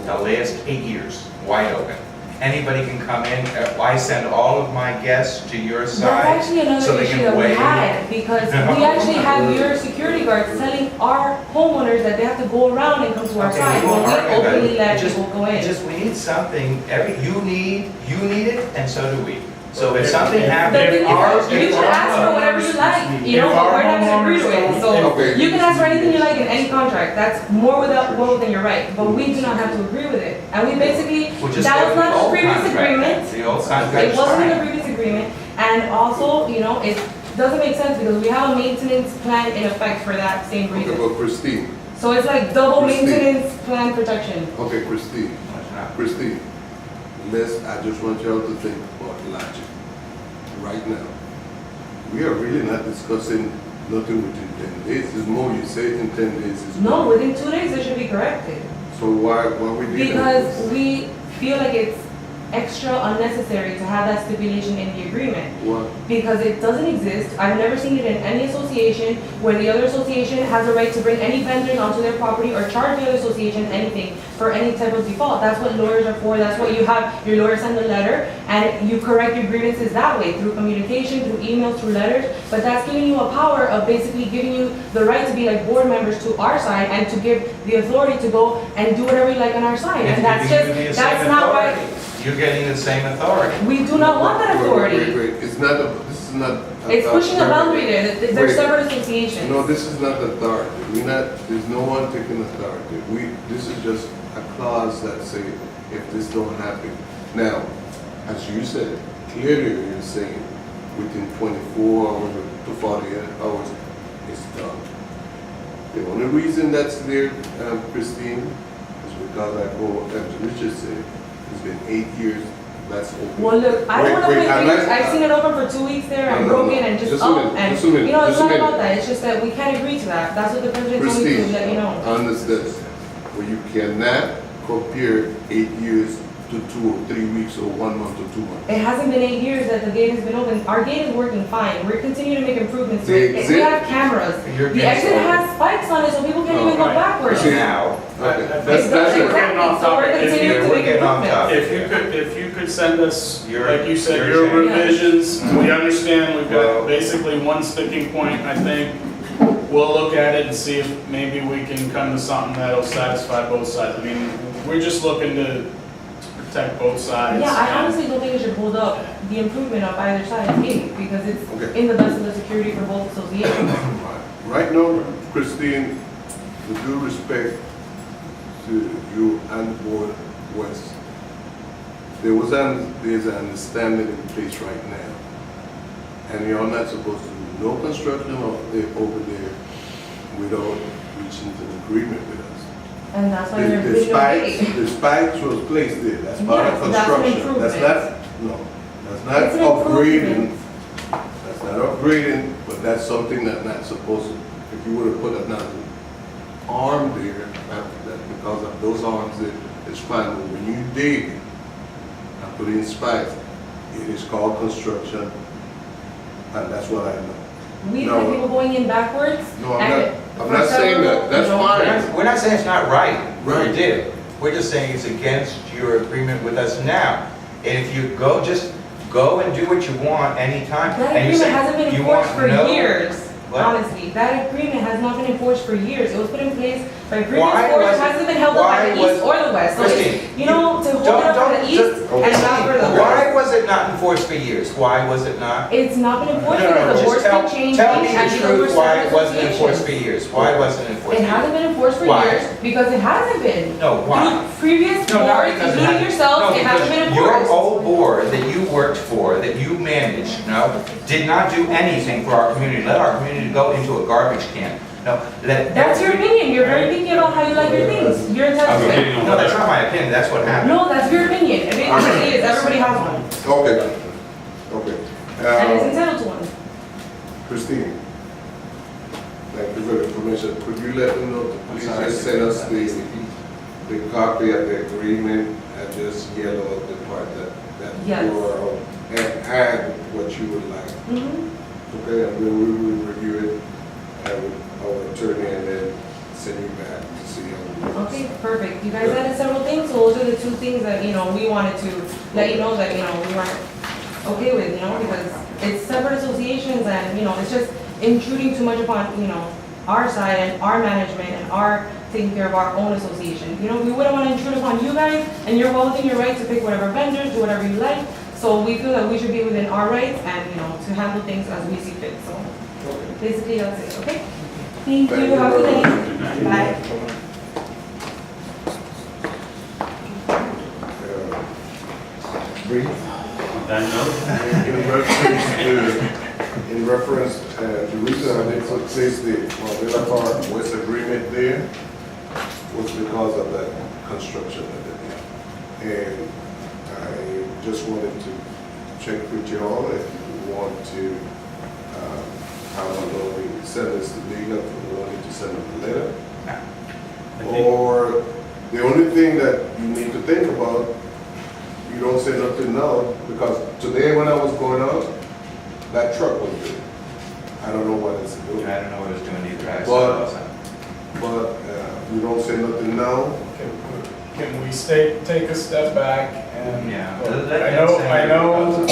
the last 8 years, wide open. Anybody can come in, I send all of my guests to your That's side. actually so another they issue can that we wait. had, because we actually have your security guards telling our homeowners that they have to go around and come to our Okay, side, we when won't we argue about it. openly let Just- people go in. Just, we need something, you need it, and so do we. So if something If- The happens. thing is, you can ask for whatever you like, but we're not gonna agree to it, so Okay. you can ask for anything you like in any contract, that's well within your right, but we do not have to agree with it. And we basically, We'll just that go was with the not the old previous contract. agreement, The old contract it is wasn't in the fine. previous agreement, and also, it doesn't make sense because we have a maintenance plan in effect for that same Okay, reason. but Christine, So it's like double Christine. maintenance plan protection. okay, Christine, I just want y'all to think about logic right now. we are really not discussing nothing within 10 days. It's more you say in 10 days. It's No, more. within 2 days it should be corrected. So why we did Because we feel like it's extra unnecessary to have that stipulation in the agreement. What? Because it doesn't exist. I've never seen it in any association where the other association has a right to bring any vendors onto their property or charge the other association anything for any type of default. That's what lawyers are for. That's what you have, your lawyer send a letter and you correct your grievances that way, through communication, through emails, through letters. But that's giving you a power of basically giving you the right to be like board members to our side and to give the authority to go and do whatever you like on our side. It's And that's giving just, you the that's same not authority. right. You're getting the same authority. We do not want that authority. Wait. It's not, this is not. It's pushing a boundary there. They're Wait. separate associations. No, this is not authority. There's no one taking authority. This is just a clause that say, if this don't happen. Now, as you said, clearly you're saying within 24 hours to 48 hours, it's done. The only reason that's there, Christine, is because I go, as Richard said, it's been 8 years, that's open. Well, look, I don't want to Wait, play I'm games. not- I've seen it open for 2 weeks there. I No, broke no. in and just Just a up minute, and, just a minute, you know, it's just a not minute. about that. It's just that we can't agree to that. That's what the president told me to Christine, let you know. understand, well, you cannot compare 8 years to 2 or 3 weeks or 1 month or 2 months. It hasn't been 8 years that the gate has been open. Our gate is working fine. We're continuing to make improvements to The it. We exit- have cameras. Your The gate's exit open. has spikes on it so people can't even go right. backwards. See, Now, Okay, It that's does it. exactly, so we're continuing to We're make getting off improvements. topic. If you could send us, Your- like you said, your your change. revisions, we understand we've Well- got basically one sticking point, I think. We'll look at it and see if maybe we can come to something that'll satisfy both sides. I mean, we're just looking to protect both sides. Yeah, I and- honestly don't think it should hold up the improvement of either side's gate because it's Okay. in the best of the security for both associations. Right now, Christine, with due respect to you and Board West, there's an understanding in place right now. And you're not supposed to do no construction over there without reaching to an agreement with us. And that's why you're The video spikes, gate. the spikes was placed there, that's part of Yes, that's an construction. That's not, no, that's not It's an upgrading. improvement. That's not upgrading, but that's something that's not supposed to, if you would have put another arm there, that because of those arms, it's fine, but when you dig and put in spikes, it is called construction, and that's what I know. We've No. had people going in backwards. No, and I'm for not saying several, that, that's you know, fine. We're not saying it's not right. Right. We did. We're just saying it's against your agreement with us now. And if you just go and do what you want anytime. That and you agreement say hasn't been you enforced want for no- years, What? honestly. That agreement has not been enforced for years. It was put in place by previous Why boards. It was it- hasn't been held up by why the was- east or the west. So it's, Christine, you know, to hold don't- it up for the don't- east and not for the Why west. was it not enforced for years? Why was it not? It's not been enforced No, no, because the just board's been changing tell me and the because we're truth why separate it wasn't enforced for associations. years. Why wasn't it enforced? It for years? hasn't been enforced for Why? years because it hasn't been. No, why? Through previous No, not boards, because including yourself, no, it hasn't been because your enforced. old board that you worked for, that you managed, no, did not do anything for our community. Let our community go into a garbage can. No, let. That's your opinion. You're very picky about how you like your things. You're entitled to it. No, that's not my opinion. That's what happened. No, that's your opinion. It basically is. Everybody has one. Okay, okay. And it's entitled to one. Christine, thank you for the information. Could you let them know, please just send us the copy of the agreement and just yellow up the part that Yes. you are, and add what you would like. Mhm. Okay, and then we will review it with our attorney and then send you back to see how it works. Okay, perfect. You guys added several things, so those are the two things that, you know, we wanted to let you know that, you know, we weren't okay with, you know, because it's separate associations and, you know, it's just intruding too much upon, you know, our side and our management and our taking care of our own association. You know, we wouldn't want to intrude upon you guys, and you're well within your right to pick whatever vendors, do whatever you like. So we feel that we should be within our rights and, you know, to handle things as we see fit, so basically that's it, okay? Thank you, have a good day. Bye. Brief. On that note, In reference, the reason I didn't put place the Marbella Park West agreement there was because of that construction of it. And I just wanted to check with you all if you want to send us the legal, we don't need to send them a letter. I think- Or the only thing that you need to think about, you don't say nothing now, because today when I was going out, that truck was there. I don't know what it's doing. I don't know what it's doing either. I saw it. But you don't say nothing now, Can we take a step back and, Yeah. look, Let I them know, say I it. know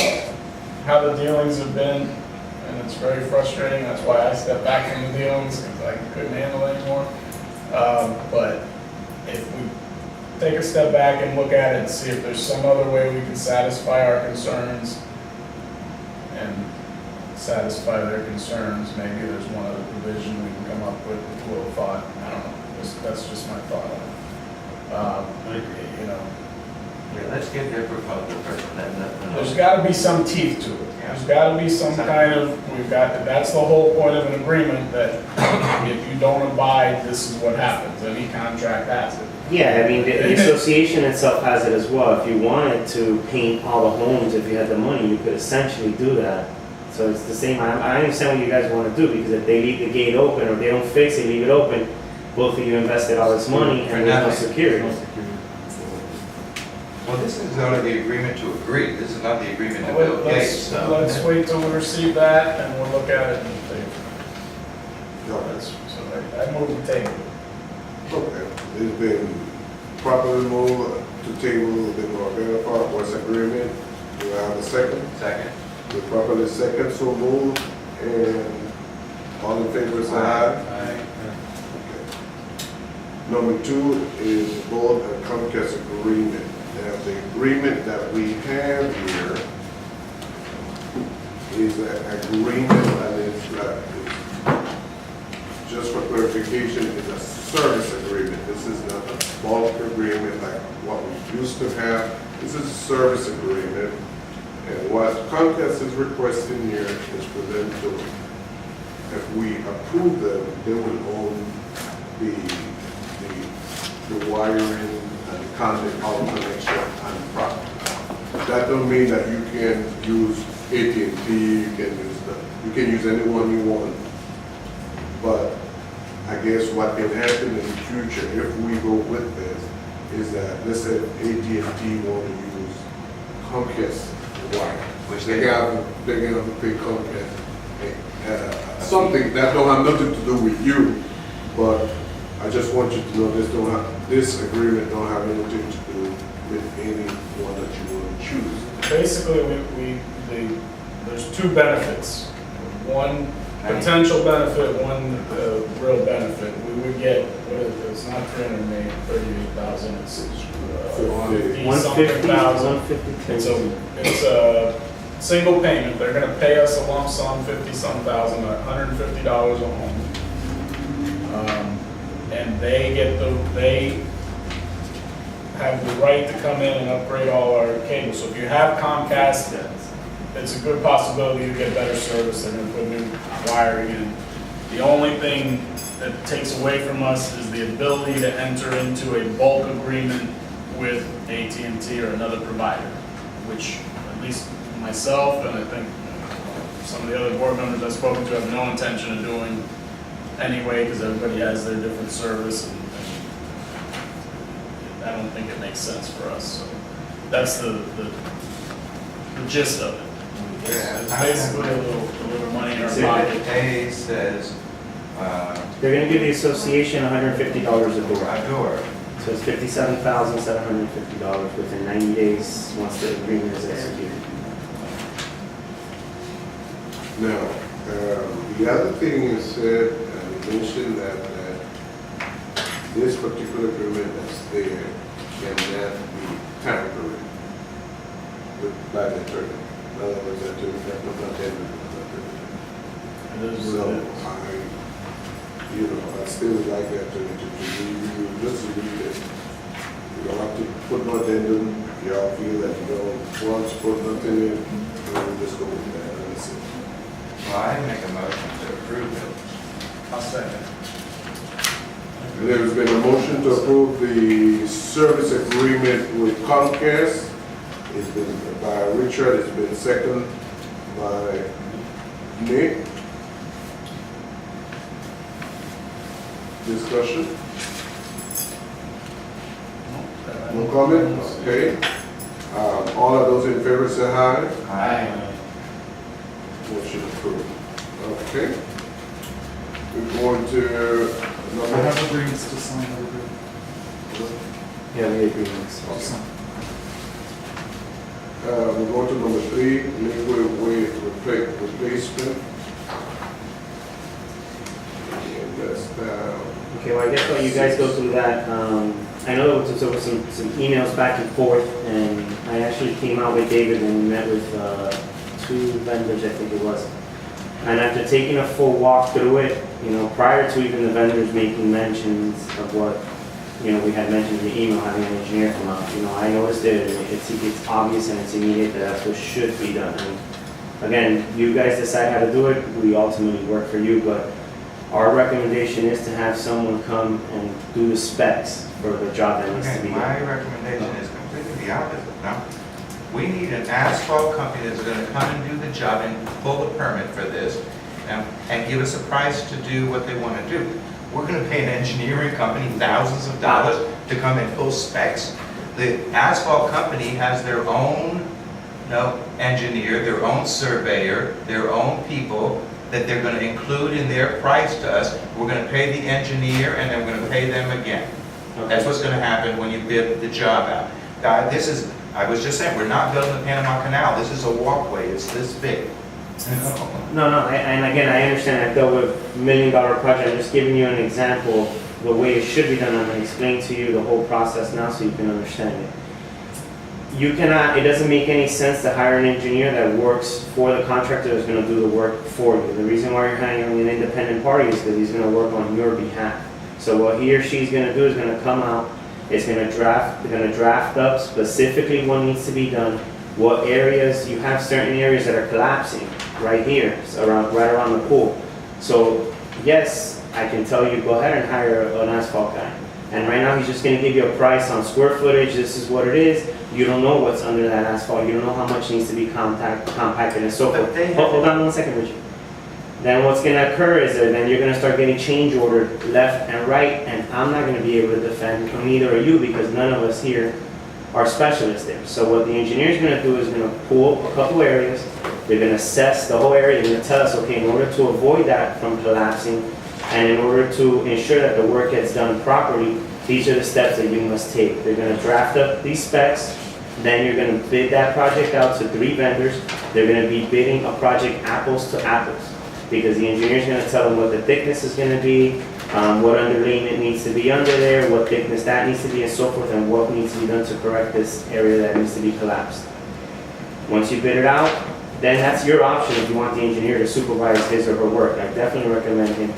how the dealings have been, and it's very frustrating, that's why I stepped back from the dealings, because I couldn't handle it anymore. But if we take a step back and look at it and see if there's some other way we can satisfy our concerns and satisfy their concerns, maybe there's one other provision we can come up with a little thought, I don't know, that's just my thought on it. You know, Yeah, let's get their proposal first, then let them know. there's gotta be some teeth to it. There's gotta be some kind of, that's the whole point of an agreement, that if you don't abide, this is what happens. Any contract has it. Yeah, I mean, the association itself has it as well. If you wanted to paint all the homes, if you had the money, you could essentially do that. So it's the same, I understand what you guys want to do, because if they leave the gate open, or they don't fix it, leave it open, both of you invested all this money and there's no security. Well, this is only the agreement to agree, this is not the agreement to build gates, so. Let's wait till we receive that, and we'll look at it and think. no, So I move the table. okay. It's been properly moved to table the Marbella Park West Agreement. Do I have a second? Second. The properly second, so moved, and all in favor, say aye. Aye. Number 2 is board and Comcast agreement. Now, the agreement that we have here is an agreement, and it's just for clarification, it's a service agreement. This is not a bulk agreement like what we used to have. This is a service agreement. And what Comcast is requesting here is for them to, if we approve them, they will own the wiring and conduit, all connection and property. That don't mean that you can use AT&T, you can use anyone you want. But I guess what can happen in the future, if we go with this, is that, let's say AT&T want to use Comcast wire, Which they have to pay Comcast. Something that don't have nothing to do with you, but I just want you to know this agreement don't have anything to do with anyone that you want to choose. Basically, there's two benefits. One potential benefit, one real benefit. We would get, it's not 338,000, it's 150 something thousand. It's a single payment. They're gonna pay us a lump sum, 50-some thousand, $150 a home. And they have the right to come in and upgrade all our cables. So if you have Comcast, it's a good possibility to get better service. They're gonna put new wiring in. The only thing that takes away from us is the ability to enter into a bulk agreement with AT&T or another provider, which at least myself and I think some of the other board members I've spoken to have no intention of doing anyway, because everybody has their different service, and I don't think it makes sense for us. So that's the gist of it. It's basically a little money in our pocket. Exhibit A says, They're gonna give the association $150 a door. a door. So it's $57,750 within 90 days, once the agreement is executed. Now, the other thing is said, you mentioned that this particular agreement that's there cannot be tampered with by the attorney. In other words, the attorney has no contact with it. So I still like that attorney to review, just to read it. You don't have to put no addendum. If y'all feel that you don't want to put nothing in, then we'll just go with that. And that's it. Well, I make a motion to approve it. I'll second. And there's been a motion to approve the service agreement with Comcast. It's been by Richard, it's been seconded by Nick. Discussion? No comment? Okay. All of those in favor say aye. Aye. Motion approved. Okay. We're going to I number, have agreements to sign over. Yeah, the agreements. Awesome. we're going to number 3, liquid weight replacement. And that's down. Okay, well, I guess while you guys go through that, I know there was some emails back and forth, and I actually came out with David and met with 2 vendors, I think it was. And after taking a full walk through it, you know, prior to even the vendors making mentions of what, you know, we had mentioned in the email, having an engineer come out, you know, I noticed it, and it's obvious and it's immediate that that's what should be done. And again, you guys decide how to do it, we ultimately work for you, but our recommendation is to have someone come and do the specs for the job that needs to Okay, be my done. recommendation is completely the opposite. Now, we need an asphalt company that's gonna come and do the job and pull the permit for this and give us a price to do what they wanna do. We're gonna pay an engineering company thousands of dollars to come and pull specs. The asphalt company has their own, engineer, their own surveyor, their own people that they're gonna include in their price to us. We're gonna pay the engineer and then we're gonna pay them again. That's what's gonna happen when you bid the job out. I was just saying, we're not building the Panama Canal. This is a walkway. It's this big. No, and again, I understand I've dealt with $1 million project, I'm just giving you an example of the way it should be done. I'm gonna explain to you the whole process now so you can understand it. You cannot, it doesn't make any sense to hire an engineer that works for the contractor that's gonna do the work for you. The reason why you're hiring an independent party is because he's gonna work on your behalf. So what he or she's gonna do is gonna come out, it's gonna draft up specifically what needs to be done, what areas, you have certain areas that are collapsing right here, so right around the pool. So yes, I can tell you, go ahead and hire an asphalt guy. And right now, he's just gonna give you a price on square footage, this is what it is. You don't know what's under that asphalt, you don't know how much needs to be compacted and so forth. Hold on 1 second, Richard. Then what's gonna occur is that then you're gonna start getting change ordered left and right, and I'm not gonna be able to defend, or neither are you, because none of us here are specialists there. So what the engineer's gonna do is gonna pull a couple areas, they're gonna assess the whole area, they're gonna tell us, okay, in order to avoid that from collapsing, and in order to ensure that the work gets done properly, these are the steps that you must take. They're gonna draft up these specs, then you're gonna bid that project out to 3 vendors. They're gonna be bidding a project apples to apples, because the engineer's gonna tell them what the thickness is gonna be, what underlayment needs to be under there, what thickness that needs to be, and so forth, and what needs to be done to correct this area that needs to be collapsed. Once you bid it out, then that's your option if you want the engineer to supervise his or her work. I definitely recommend him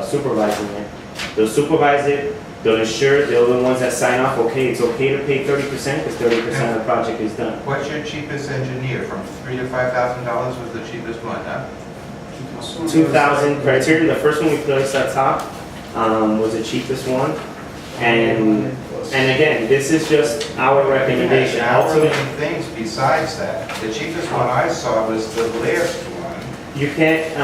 supervising it. They'll supervise it, they'll ensure, they're the ones that sign off, okay, it's okay to pay 30% because 30% of the project is done. What's your cheapest engineer? From $3,000 to $5,000 was the cheapest one, huh? 2,000 criteria, the first one we placed at top was the cheapest one. And again, this is just our recommendation. Hourly Also, things besides that. The cheapest one I saw was the last one. you can't,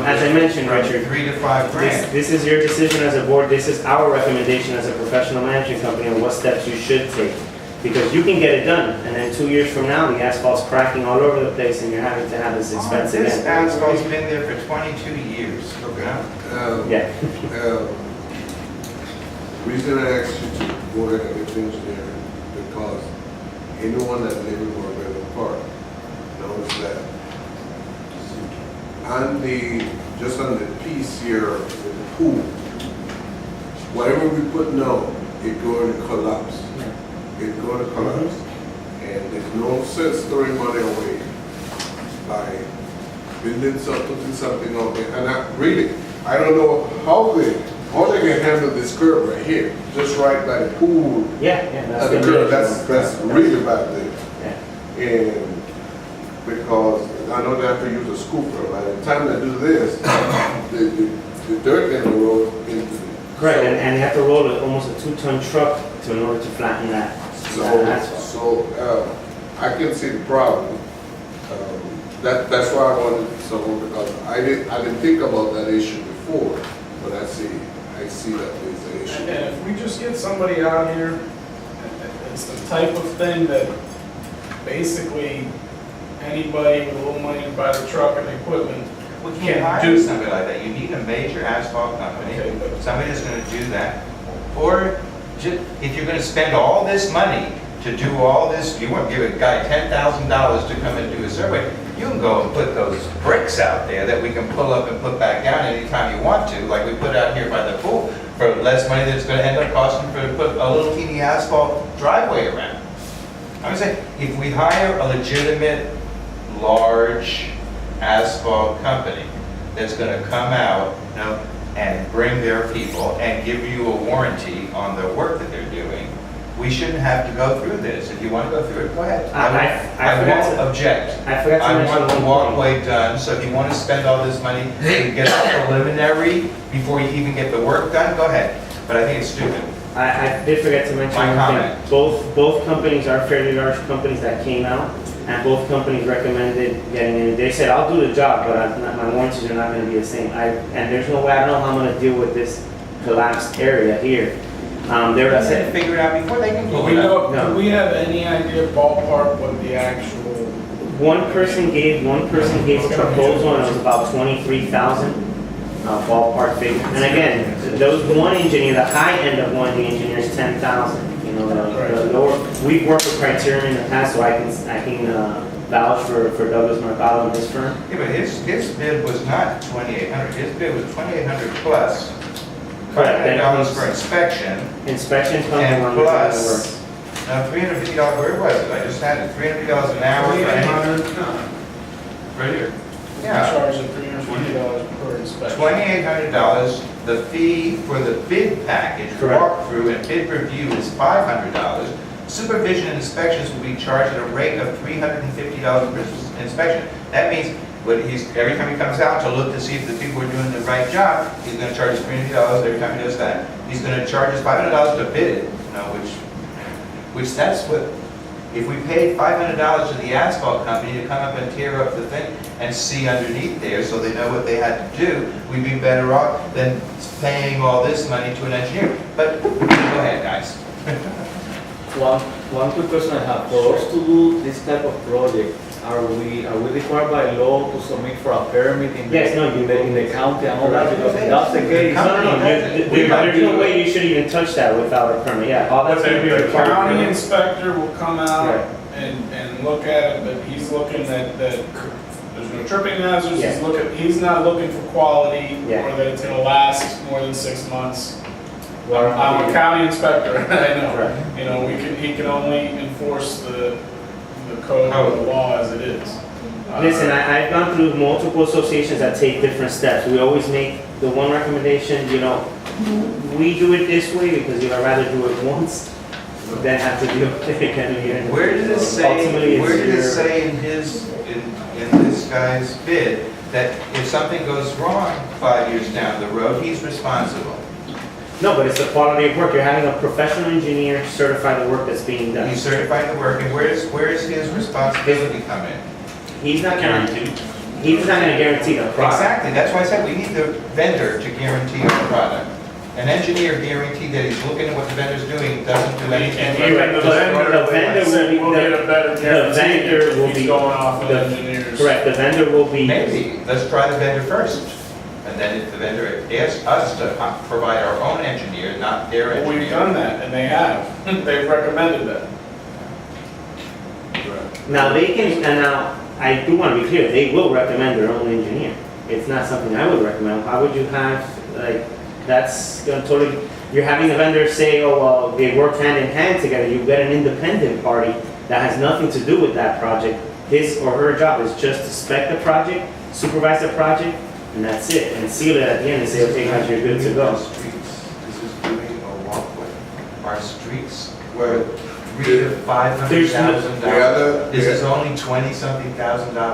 as I mentioned, Richard, $3 to $5 grand. this is your decision as a board, this is our recommendation as a professional management company on what steps you should take. Because you can get it done, and then 2 years from now, the asphalt's cracking all over the place, and you're having to have this expense This again. asphalt's been there for 22 years. Yeah. Reason I asked you to go ahead and get the engineering, because anyone that lives in Marbella Park knows that just on the piece here with the pool, whatever we put now, it's going to collapse. It's going to collapse. And there's no sense throwing money away by building something, putting something on there. And I don't know how they can handle this curve right here, just right by the pool. Yeah, That's the curve, that's really bad there. Yeah. And because I know they have to use a scooper. By the time they do this, the dirt in the road into the. Correct, and they have to roll almost a 2-ton truck in order to flatten that. So I can see the problem. That's why I wanted someone, because I didn't think about that issue before, but I see I see that there's an issue. And if we just get somebody out here, it's the type of thing that basically anybody with a little money to buy the truck and equipment We can can't hire do. somebody like that. You need a major asphalt company, Okay, but- somebody that's gonna do that. Or if you're gonna spend all this money to do all this, you want to give a guy $10,000 to come and do a survey, you can go and put those bricks out there that we can pull up and put back down anytime you want to, like we put out here by the pool, for less money than it's gonna end up costing for to put a little teeny asphalt driveway around. I'm saying, if we hire a legitimate, large asphalt company that's gonna come out, you know, and bring their people and give you a warranty on the work that they're doing, we shouldn't have to go through this. If you wanna go through it, go ahead. I forgot won't to- object. I forgot to I mention want the one point. walkway done, so if you wanna spend all this money to get a preliminary before you even get the work done, go ahead. But I think it's stupid. I did forget to mention My one comment. thing. Both companies are fairly large companies that came out, and both companies recommended getting in. They said, I'll do the job, but my warranties are not gonna be the same. And there's no way, I don't know how I'm gonna deal with this collapsed area here. They were, I They said, figure it out before they can Do pull we it up. know, do we have any idea ballpark what the actual, one person gave a proposal, and it was about 23,000 ballpark figure. And again, those one engineer, the high end of one of the engineers, 10,000. You know, the lower, we've worked with Criterion in the past, so I can vouch for Douglas Marbella and his firm. Yeah, but his bid was not 2,800, his bid was 2,800 plus. Correct. $500 for inspection, Inspection comes and along with the work. plus, now $350, where was it? I just had it, $350 an hour for any, 3,800? right here. We Yeah, charge them $350 per inspection. $2,800, the fee for the bid package, Correct. walkthrough and bid review is $500. Supervision and inspections will be charged at a rate of $350 per inspection. That means, every time he comes out to look to see if the people are doing the right job, he's gonna charge us $350 every time he does that. He's gonna charge us $500 to bid it, you know, which that's what, if we paid $500 to the asphalt company to come up and tear up the thing and see underneath there so they know what they had to do, we'd be better off than paying all this money to an engineer. But, go ahead, guys. One quick question I have, for us to do this type of project, are we required by law to submit for a permit in Yes, no, in the county and all that? Because if that's the case, There's no way you should even touch that without a permit, yeah. All that's gonna be The required. county inspector will come out Right. and look at it, but he's looking that there's no tripping hazards, Yeah. he's not looking for quality, Yeah. or that it's gonna last more than 6 months. Well, I'm a county inspector, I know, Right. you know, he can only enforce the code or the law as it is. Listen, I've gone through multiple associations that take different steps. We always make the one recommendation, you know, we do it this way because I'd rather do it once than have to do it again and again. Where did it Ultimately, say, it's where did it your- say in this guy's bid that if something goes wrong 5 years down the road, he's responsible? No, but it's the quality of work. You're having a professional engineer certify the work that's being done. He's certifying the work, and where is his responsibility come in? He's not gonna guarantee the product. Exactly, that's why I said we need the vendor to guarantee our product. An engineer guarantee that he's looking at what the vendor's doing, doesn't do And anything. even the vendor, The vendor will be- will get a better the guarantee vendor if will he's be- going off of the- engineers. Correct, the vendor will be. Maybe, let's try the vendor first. And then if the vendor asks us to provide our own engineer, not their Well, engineer. we've done that, and they have. They've recommended that. Now, they can, and now, I do want to be clear, they will recommend their own engineer. It's not something I would recommend. How would you have, like, that's gonna totally, you're having a vendor say, oh, well, they work hand in hand together. You get an independent party that has nothing to do with that project. His or her job is just to spec the project, supervise the project, and that's it. And seal it at the end and say, okay, guys, you're good to go. Streets, this is doing a walkway. Our streets were $300,000 to $500,000. This is only $20-something thousand. No,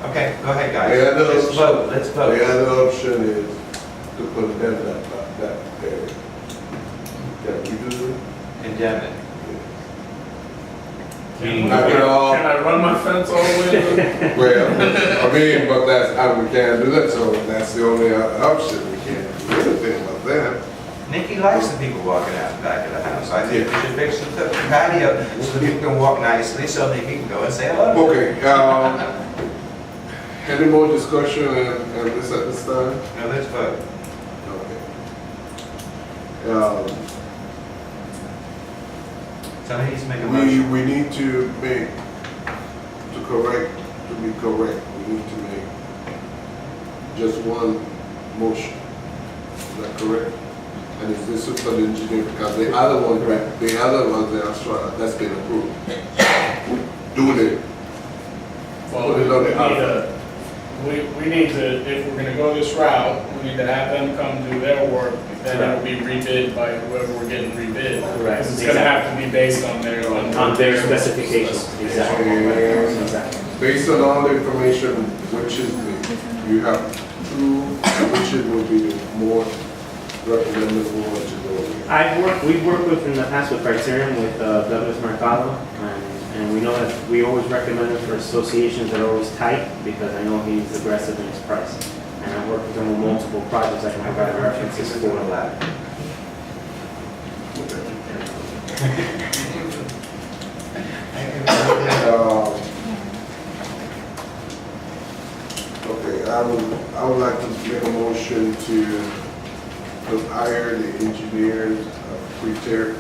okay, go ahead, guys. The other Let's option- vote, let's vote. The other option is to condemn that area. Can we do that? Condemn it. Knock it off. Can I run my fence all the way to Well, I mean, but we can't do that, so that's the only option, we can't do complaining about that. Nikki likes the people walking out the back of the house. I think we should fix the patio so the people can walk nicely, so Nikki can go and say hello. Okay, any more discussion on this at this time? Now let's vote. Okay. Somebody needs to make a motion. We need to be correct, we need to make just one motion. Is that correct? And is this for the engineer, because the other one, that's been approved. Doing it. Well, we need to, if we're gonna go this route, we need to have them come do their work, then it'll be rebid by whoever we're getting rebid. Correct. Because it's gonna have to be based on their specifications, exactly. Based on all the information, which is you have two, which it will be more recommended for to go. We've worked with in the past with Criterion with Douglas Mercado, and we know that we always recommend it for associations that are always tight, because I know he's aggressive in his price. And I've worked with him on multiple projects I can provide references for that. Okay, I would like to make a motion to hire the engineers of Criterion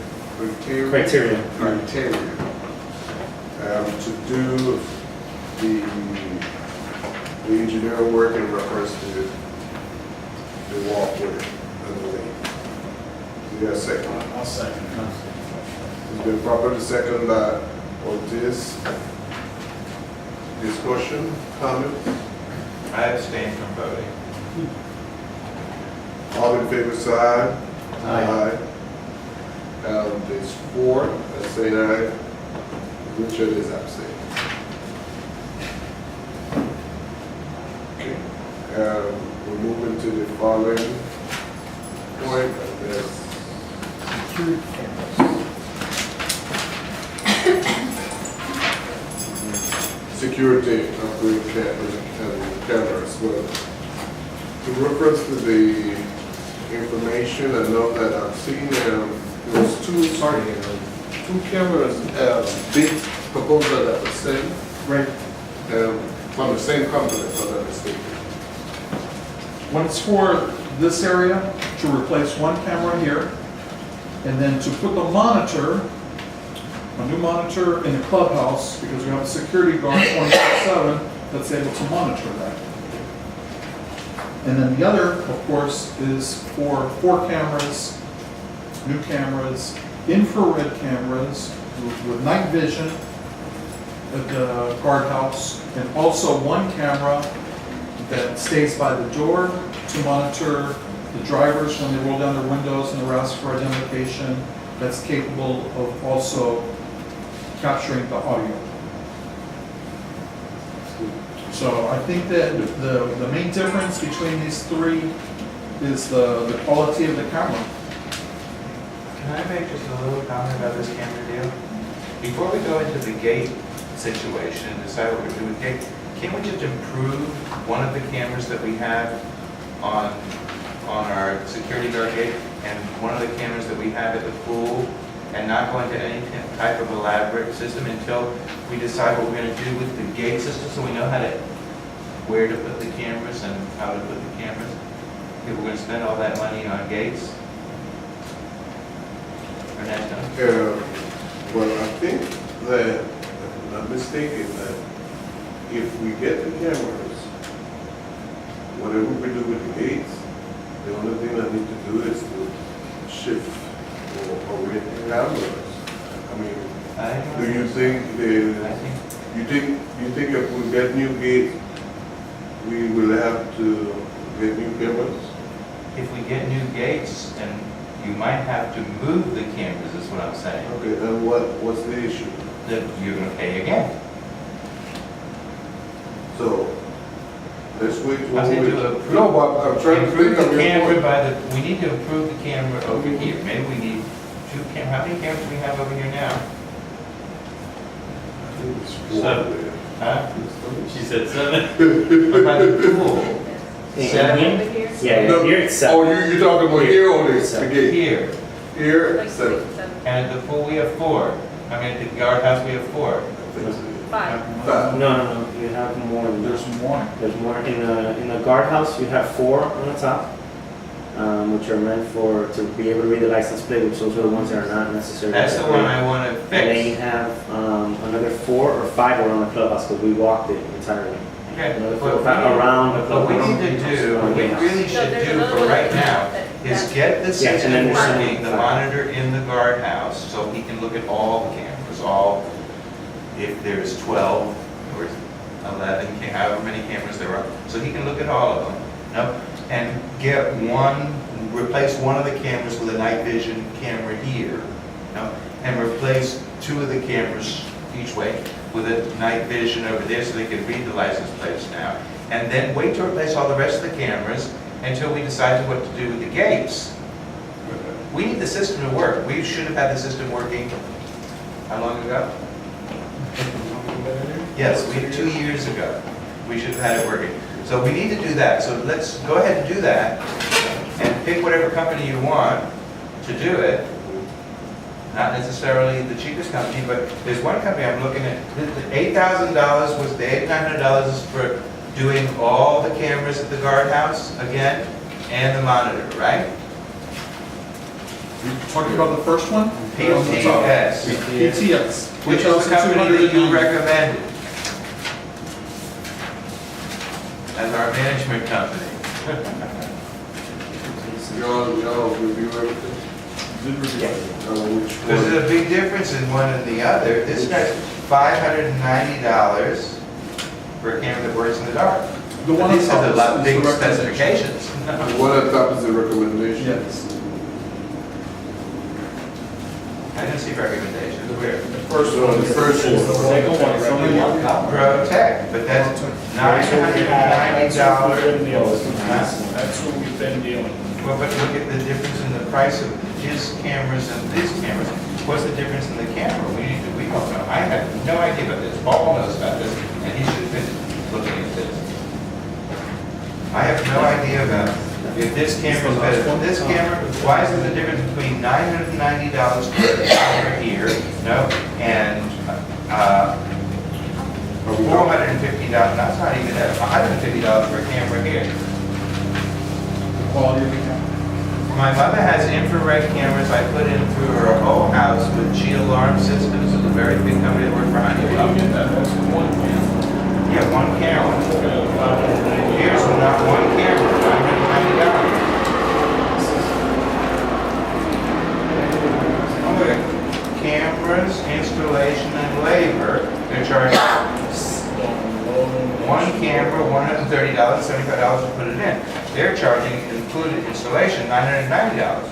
to do the engineering work in reference to the walkway and the lane. You got a second? I'll second. It's been properly seconded by Ortiz. Discussion, comments? I abstain from voting. All in favor, say aye. Aye. There's four that say aye. Richard is abstaining. Okay. We're moving to the following point. There's security upgrade cameras. Well, to reference to the information, I know that I've seen there's two cameras, big proposal that was sent Right. from the same company, if I'm not mistaken. When it's for this area, to replace one camera here, and then to put the monitor, a new monitor in the clubhouse, because we have a security guard 24/7 that's able to monitor that. And then the other, of course, is for 4 cameras, new cameras, infrared cameras with night vision at the guardhouse, and also one camera that stays by the door to monitor the drivers when they roll down their windows and they're asked for identification, that's capable of also capturing the audio. So I think that the main difference between these three is the quality of the camera. Can I make just a little comment about this camera deal? Before we go into the gate situation and decide what we're doing with gate, can we just improve one of the cameras that we have on our security guard gate and one of the cameras that we have at the pool, and not go into any type of elaborate system until we decide what we're going to do with the gate system, so we know where to put the cameras and how to put the cameras? If we're going to spend all that money on gates? Ernesto? Well, I think that, if I'm not mistaken, that if we get the cameras, whatever we do with the gates, the only thing I need to do is to shift or rent cameras. I mean, do you think you think if we get new gates, we will have to get new cameras? If we get new gates, then you might have to move the cameras, is what I'm saying. Okay, then what's the issue? That you're going to pay again. So, let's wait. I think to approve, No, but I'm trying to think of the your camera point. we need to improve the camera over here. Maybe we need 2 cameras. How many cameras do we have over here now? I think it's 4 7. there. Huh? She said 7. What about the pool? Seven. Over here. Yeah, No. here it's Oh, 7. you talking about here or this, the gate? Here. Here, Like 7. 6, 7, And at the pool, we have 4. I mean, at the guardhouse, we have 4. 5. Five. No, you have more than There's that. more. There's more. In the guardhouse, you have 4 on the top, which are meant to be able to read the license plate, which those are the ones that are not necessarily. That's the one I want to And then you fix. have another 4 or 5 around the clubhouse, because we walked it entirely. Okay, Another 4 but or 5 around the What we clubhouse. need to do, what we really should do for right now, is get the Yeah, and then system there's some- working, the monitor in the guardhouse, so he can look at all the cameras, if there's 12 or 11, however many cameras there are, so he can look at all of them, no? And replace one of the cameras with a night vision camera here, no? And replace 2 of the cameras each way with a night vision over there so they can read the license plates now. And then wait to replace all the rest of the cameras until we decide what to do with the gates. We need the system to work. We should have had the system working, how long ago? Yes, 2 years ago. We should have had it working. So we need to do that. So let's go ahead and do that and pick whatever company you want to do it. Not necessarily the cheapest company, but there's one company I'm looking at. The $8,000 was the $8,900 for doing all the cameras at the guardhouse again and the monitor, right? You're talking about the first one? On the top. PTS. PTS. Which is the company that you recommended as our management company. Y'all review everything? Which There's one? a big difference in one and the other. This guy's $590 for a camera that works in the dark. The one on These top have a lot of is big the recommendation. specifications. The one at top is the recommendation? Yes. I didn't see recommendations. Where? First one. The first one. The second one is only one copy. Protect, but that's $990. That's what we've been dealing with. Well, but look at the difference in the price of his cameras and these cameras. What's the difference in the camera? We don't know. I have no idea about this. Paul knows about this, and he should have been looking at this. I have no idea about if this camera is better than this camera. Why is there the difference between $990 for a camera here, no, and $450? That's not even that. $150 for a camera here. Quality of the camera. My mother has infrared cameras I put in through her whole house with G alarm systems. It's a very big company that worked for Honeywell. That's one camera. Yeah, one camera. Here's not one camera, $990. Oh, look at cameras, installation, and labor. They're charging one camera, $130, $75 to put it in. They're charging, included installation, $990.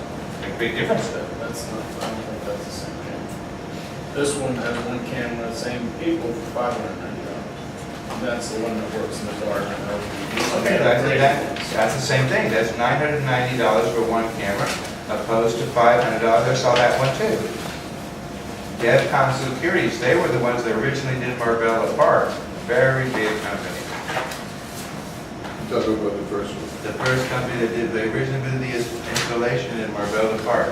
Big difference there. That's not, I don't think that's the same camera. This one has one camera, same people for $590. That's the one that works in the dark. Okay, that's the same thing. That's $990 for one camera, opposed to $500. I saw that one too. DevCon Securities, they were the ones that originally did Marbella Park. Very big company. Talking about the first one. The first company that they originally did the installation in Marbella Park.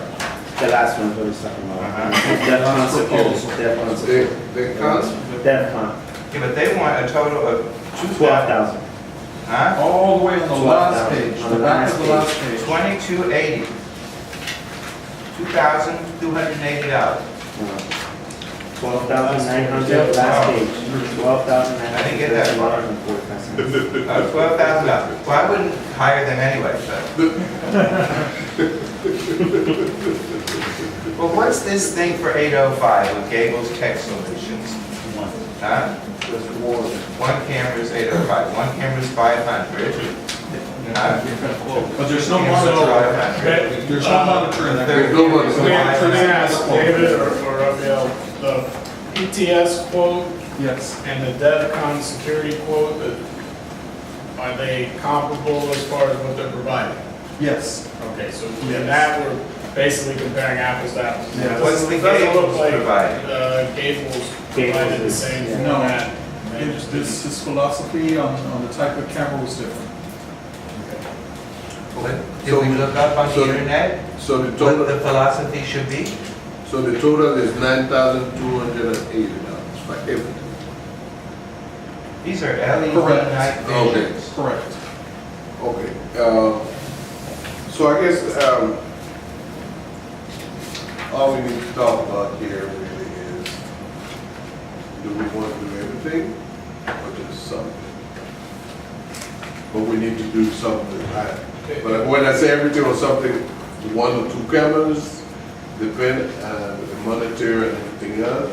The last one, what he's talking about. Uh-huh. DevCon security. DevCon security. They can't, DevCon, Yeah, but they want a total of 12,000. Huh? All the way on the last 12,000. page, On the the back last of the last page. 2280. $2,280. 12,900 last page. 12,900. I didn't get that far. $12,000. Well, I wouldn't hire them anyway, but. Well, what's this thing for 805 with Gable's Tech Solutions? Huh? One camera is 805, one camera is 500. Huh? But there's no Cameras are monitor. 500. There's no monitor in The there. third There's no camera is one. Can I 500. ask David or Raphael, the PTS quote Yes. and the DevCon security quote, are they comparable as far as what they're providing? Yes. Okay, so in that, we're basically comparing apples to apples. Yeah. What's the It doesn't look Gables like, providing? Gables provided the is- same yeah. format. They His just didn't- his philosophy on the type of camera was different. Did we look up on So- the internet So the what total, the philosophy should be? so the total is $9,280 for everything. These are LED Correct. night Okay. visions. Correct. Okay, so I guess, all we need to talk about here really is, do we want to do everything or just something? But we need to do something. But when I say everything or something, 1 or 2 cameras, depend, the monitor and everything else,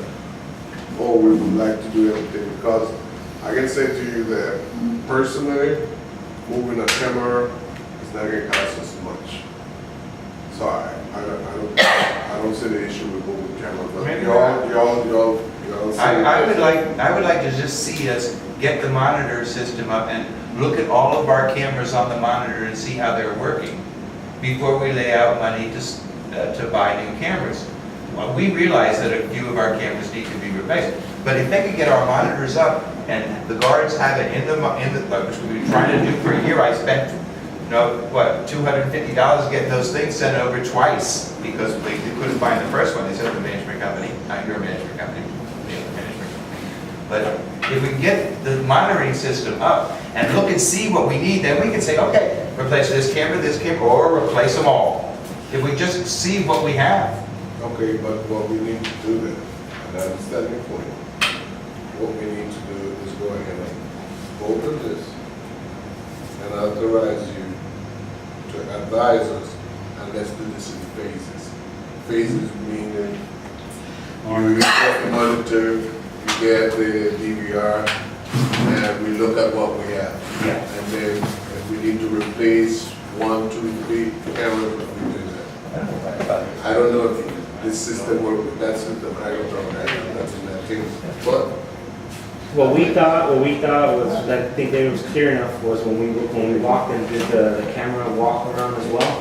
or we would like to do everything, because I can say to you that personally, moving a camera is not gonna cost us much. So I don't see the issue with moving cameras, but Maybe y'all see. I would like to just see us get the monitor system up and look at all of our cameras on the monitor and see how they're working before we lay out money to buy new cameras. Well, we realize that a few of our cameras need to be replaced, but if they could get our monitors up and the guards have it in the, which we've been trying to do for a year, I spent, $250 getting those things sent over twice because they couldn't find the first one. They said the management company, not your management company, the other management company. But if we can get the monitoring system up and look and see what we need, then we can say, okay, replace this camera, or replace them all. If we just see what we have. Okay, but what we need to do then, and I understand your point, what we need to do is go ahead and vote on this and authorize you to advise us, and let's do this in phases. Phases meaning you get the monitor, you get the DVR, and we look at what we have. Yeah. And then if we need to replace 1, 2, 3 cameras, we do that. I don't know if this system works with that system, I don't know, that's in that thing. But, What we thought was, I think that it was clear enough, was when we walked and did the camera walk around as well.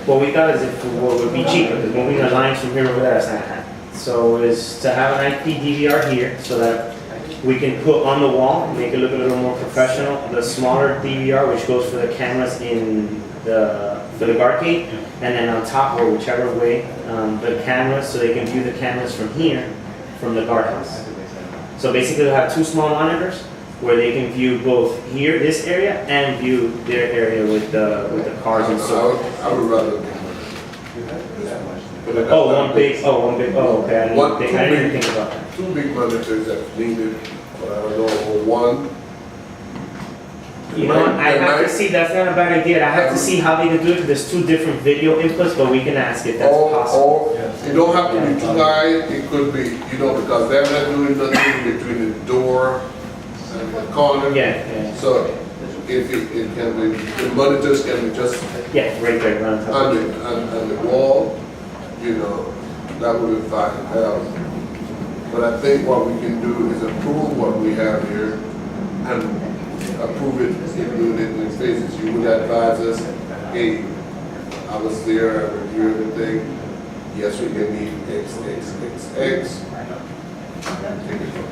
What we thought is what would be cheaper, because moving the lines from here over there is not happening. So is to have an IP DVR here, so that we can put on the wall, make it look a little more professional. The smaller DVR, which goes for the cameras for the guard gate, and then on top, or whichever way, the cameras, so they can view the cameras from here, from the guardhouse. So basically, they'll have 2 small monitors where they can view both here, this area, and view their area with the cars and so. I would rather. One big, okay, I didn't even think about that. 2 big monitors that's needed, but I don't know, 1. You know, I have to see, that's not a bad idea, I have to see how they can do it, because there's 2 different video inputs, but we can ask if that's possible. Or, it don't have to be too high, it could be, because they're not doing nothing between the door and the corner. Yeah. So, if it can be, the monitors can be just Yeah, right there, right on top. on the wall, that would be fine. But I think what we can do is approve what we have here and approve it, and do it in phases. You would advise us, hey, I was there, I reviewed everything. Yes, we can need X, X, X, X. Take it from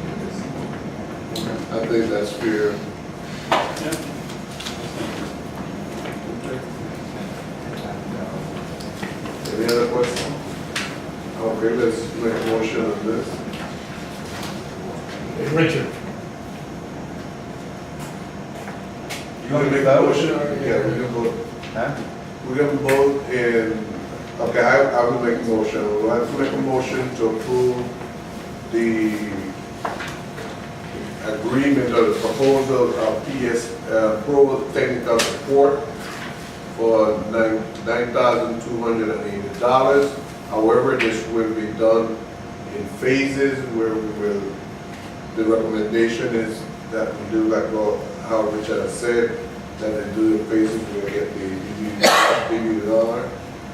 there. I think that's fair. Any other questions? Okay, let's make a motion on this. Richard. You want to make a motion? Yeah, we can vote. Huh? We're gonna vote in, okay, I will make a motion. We'll have to make a motion to approve the agreement or the proposal of PS Pro Technical Support for $9,280. However, this will be done in phases where we will, the recommendation is that we do like how Richard has said, that they do the phases, we'll get the $80,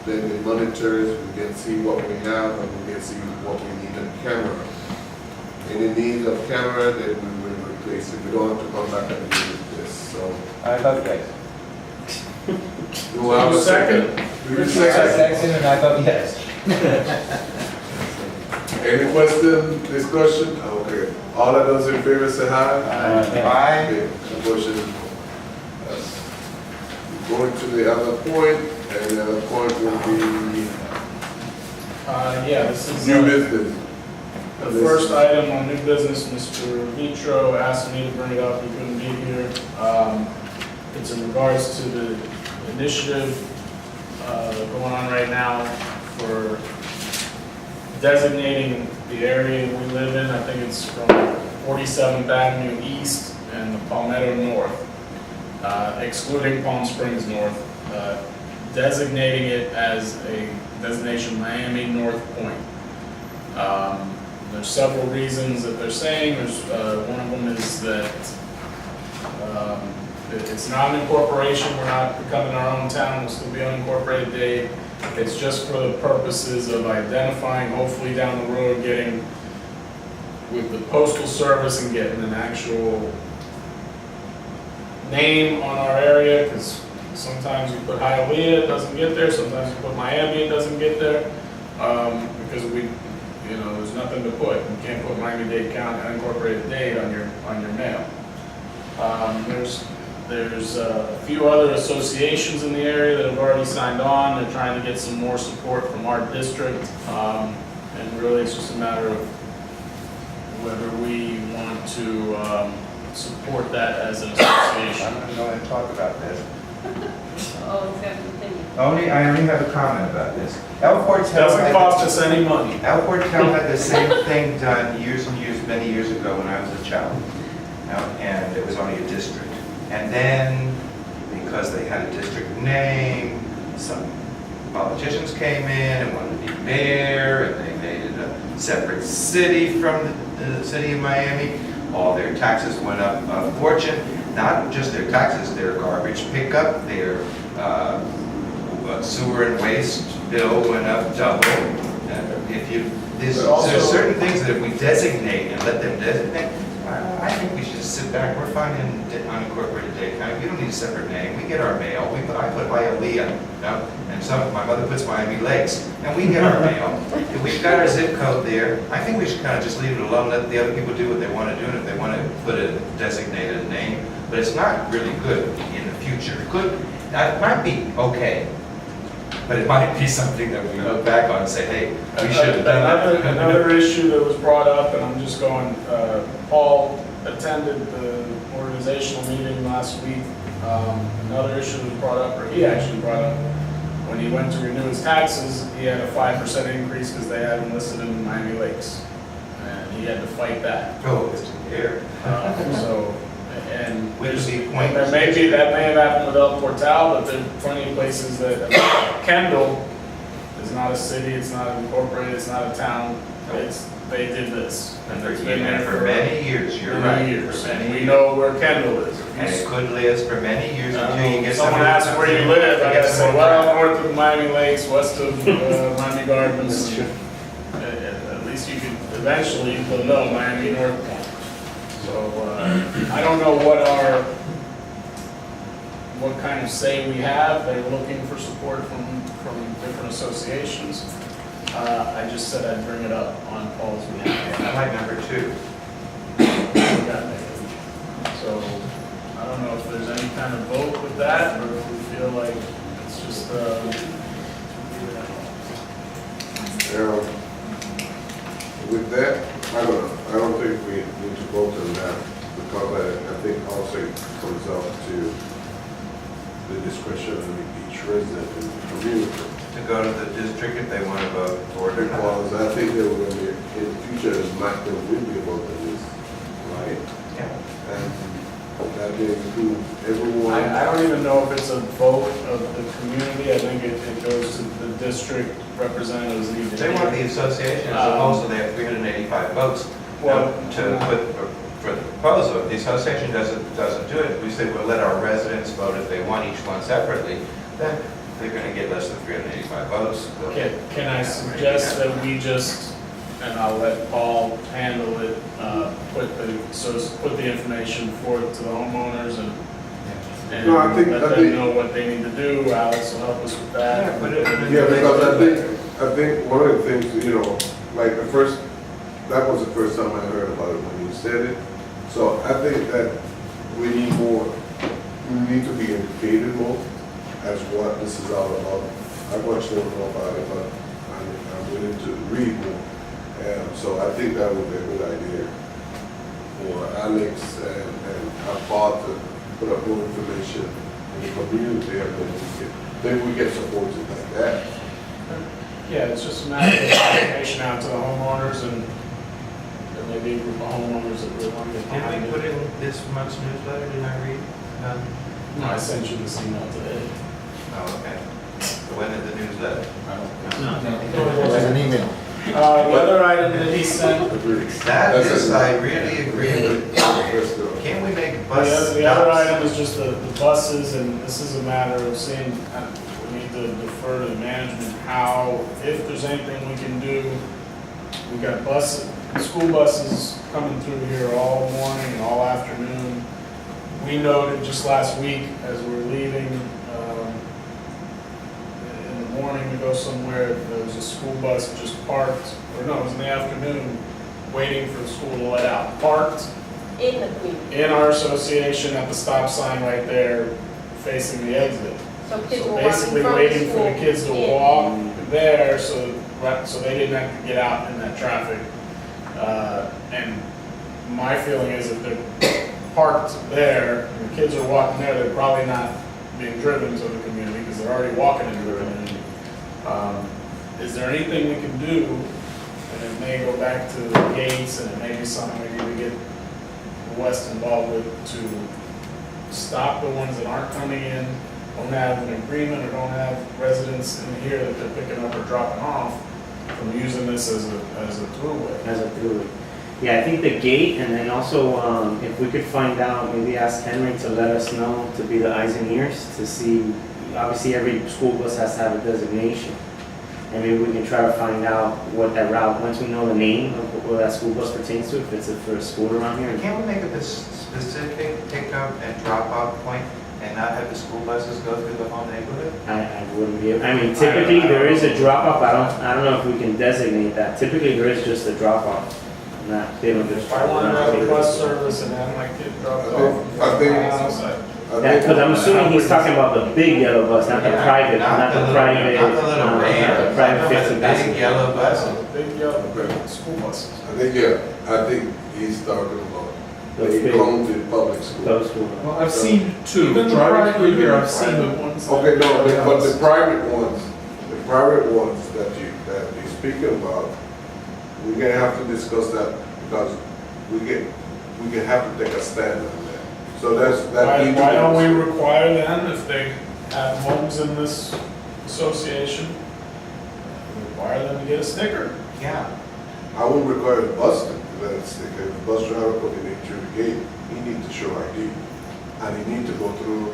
then the monitors, we can see what we have and we can see what we need on camera. Any needs of camera, then we will replace it. We don't have to come back and do this, so. I vote yes. Do I have a second? Do you second? And I vote yes. Any question, discussion? Okay. All of those in favor say aye. Aye. Okay, the motion, going to the other point, and the other point will be Yeah, this is. new business. The first item on new business, Mr. Vitro asked me to bring it up, he couldn't be here. It's in regards to the initiative going on right now for designating the area we live in. I think it's from 47th Avenue East and the Palmetto North, excluding Palm Springs North, designating it as a designation Miami North Point. There's several reasons that they're saying. There's, one of them is that it's not an incorporation, we're not becoming our own town, we'll still be unincorporated Dade. It's just for the purposes of identifying, hopefully down the road, getting with the postal service and getting an actual name on our area, because sometimes you put Hialeah, it doesn't get there, sometimes you put Miami, it doesn't get there, because there's nothing to put. You can't put Miami-Dade County, unincorporated Dade on your mail. There's a few other associations in the area that have already signed on. They're trying to get some more support from our district, and really it's just a matter of whether we want to support that as an association. I'm going to talk about this. Oh, it's got to continue. I only have a comment about this. El Portel Doesn't cost us any money. El Portel had the same thing done years and years, many years ago when I was a child. And it was only a district. And then, because they had a district name, some politicians came in and wanted to be mayor, and they made it a separate city from the city of Miami. All their taxes went up a fortune. Not just their taxes, their garbage pickup, their sewer and waste bill went up double. There's certain things that if we designate and let them designate, I think we should sit back. We're fine in unincorporated Dade County. We don't need a separate name. We get our mail. I put Hialeah, and my mother puts Miami Lakes, and we get our mail. If we've got our zip code there, I think we should kind of just leave it alone, let the other people do what they want to do, and if they want to put a designated name. But it's not really good in the future. It might be okay, but it might be something that we look back on and say, hey, we should have done that. Another issue that was brought up, and I'm just going, Paul attended the organizational meeting last week. Another issue that was brought up, or he actually brought up, when he went to renew his taxes, he had a 5% increase because they had him listed in Miami Lakes. And he had to fight that. Oh, it's here. And Which is the point. that may have happened with El Portal, but there are plenty of places that, Kendall is not a city, it's not incorporated, it's not a town, they did this. And it's been there for many years, you're right. Many years, For many and we years. know where Kendall is. And it could last for many years until you get Someone asks where you live, I gotta say, well, north of Miami Lakes, west of Miami Gardens. At least you could eventually, you'll know Miami North Point. So, I don't know what kind of say we have. They're looking for support from different associations. I just said I'd bring it up on Paul's behalf. I like number 2. So, I don't know if there's any kind of vote with that, or if we feel like it's just, With that, I don't know. I don't think we need to vote on that, because I think also it comes up to the discretion of each resident in the community. To go to the district if they want to vote for it or not. Because I think there will be, in the future, there will be a vote on this, right? Yeah. And that will include everyone. I don't even know if it's a vote of the community. I think it goes to the district representatives. They want the association as opposed to they have 385 votes to put for the proposal. If the association doesn't do it, we say we'll let our residents vote if they want each one separately, then they're going to get less than 385 votes. Can I suggest that we just, and I'll let Paul handle it, put the information forth to the homeowners and No, I think- let I them think- know what they need to do. Alex will help us with that. Yeah, put it in the- Yeah, because I think one of the things, like that was the first time I heard about it when you said it. So I think that we need to be educated more as what this is all about. I much don't know about it, but I'm willing to read more. So I think that would be a good idea for Alex and our part to put up more information in the community, and then we get supported like that. Yeah, it's just a matter of information out to the homeowners and there may be homeowners that really want to get Did behind we it. put in this month's newsletter, did I read? No, I sent you this email today. Oh, okay. When is the newsletter? It was an email. The other item that he sent, This, I really agree with. Can we make bus stops? the other item is just the buses, and this is a matter of seeing, we need to defer to management how, if there's anything we can do. We got school buses coming through here all morning and all afternoon. We noted just last week as we were leaving, in the morning to go somewhere, there was a school bus just parked, or no, it was in the afternoon, waiting for the school to let out, parked In the community. in our association at the stop sign right there facing the exit. So kids So were walking basically from waiting for school the kids to in. walk there so they didn't have to get out in that traffic. And my feeling is if they're parked there and the kids are walking there, they're probably not being driven to the community because they're already walking into the community. Is there anything we can do, and it may go back to the gates and it may be something we need to get the West involved with to stop the ones that aren't coming in, don't have an agreement or don't have residents in here that they're picking up or dropping off from using this as a throughway. As a through. Yeah, I think the gate, and then also, if we could find out, maybe ask Henry to let us know, to be the eyes and ears, to see, obviously every school bus has to have a designation. And maybe we can try to find out what that route, once we know the name of what that school bus pertains to, if it's for a school around here. Can't we make a specific pickup and drop-off point and not have the school buses go through the whole neighborhood? I wouldn't be, I mean, typically there is a drop-off, I don't know if we can designate that. Typically there is just a drop-off. Not, they don't just If I drive wanted to have a around. bus service and have my kid dropped off. I think- my house, Yeah, because I'm assuming he's talking about the big yellow bus, not the Yeah, private, not not the the little- private, not the little van. the private 50 Big passenger. yellow buses. Big yellow school buses. I think he's talking about, Those they big- belong to the public school. Those two. Well, I've seen two, Even the driving through private- here, I've seen private them. ones. Okay, no, but the private ones that you're speaking about, we're gonna have to discuss that because we can have to take a stand on that. So that. needs to Why be- don't we require them, if they have homes in this association, require them to get a sticker? Yeah. I would require the bus to let it stick. If the bus driver coming in through the gate, he needs to show ID. And he needs to go through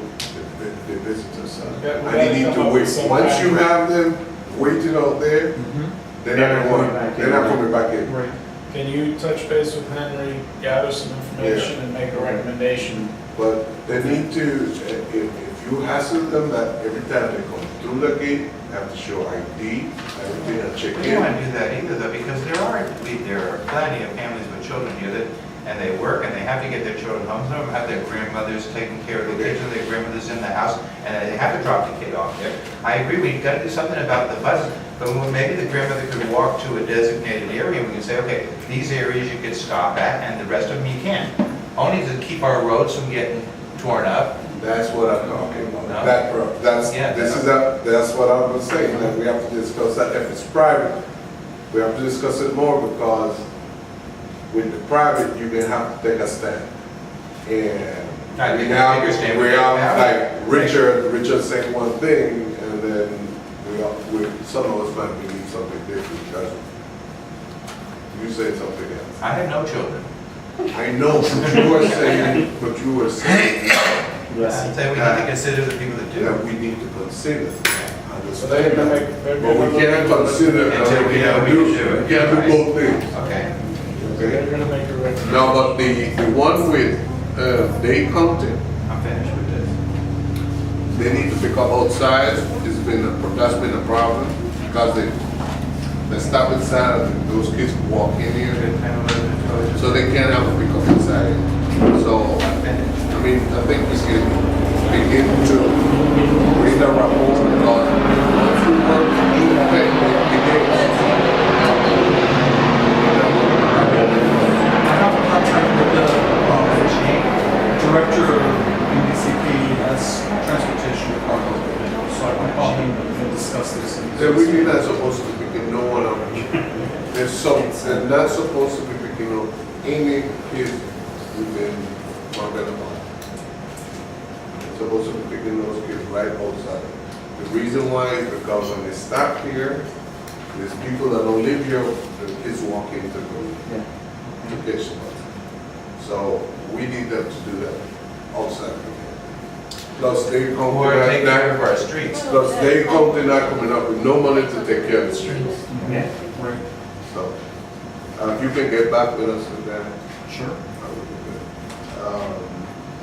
the visitor center. Okay, we And he gotta needs come to up wait. with some Once you kind of- have them waiting out there, they're not coming back in. Right. Can you touch base with Henry, gather some information and make a recommendation? But they need to, if you hassle them that every time they come through the gate, have to show ID, everything, and check We don't want in. to do that either, though, because there are plenty of families with children here that, and they work, and they have to get their children home, some of them have their grandmothers taking care of the kids, or their grandmothers in the house, and they have to drop the kid off there. I agree, we've got to do something about the buses, but maybe the grandmother could walk to a designated area, and we can say, okay, these areas you could stop at, and the rest of them you can't. Only to keep our roads from getting torn up. That's what I'm talking about. No. That's what I was saying, that we have to discuss that. If it's private, we have to discuss it more because with the private, you're gonna have to take a stand. And I we think a have, bigger stand we would be have, better. like, Richard saying one thing, and then some of us might believe something different because you say something else. I have no children. I know, but you were saying I'd say we need to consider the people that do. that we need to consider. So they're gonna make, they're But we can't consider, Until we know we can do it. we can't do both things. Okay. They're gonna make a recommendation. No, but the one with, Dade County, I'm finished with this. they need to pick up outside, that's been a problem, because they stop inside, and those kids can walk in here, so they can't have a pickup inside. So, I'm finished. I mean, I think we can begin to bring a rapport because once we work, you pay I have a contact with the director of NDCP as transportation department, so I can call him and discuss this. They're really not supposed to be picking no one up. They're not supposed to be picking up any kids within Marbella Park. They're supposed to be picking those kids right outside. The reason why is because when they stop here, there's people that don't live here, the kids walk into the room to catch them. So we need them to do that outside. Plus they come Or to take care that, of our streets. plus they come, they're not coming up with no money to take care of the streets. Yeah. Right, So, you can get back with us with that. sure. That would be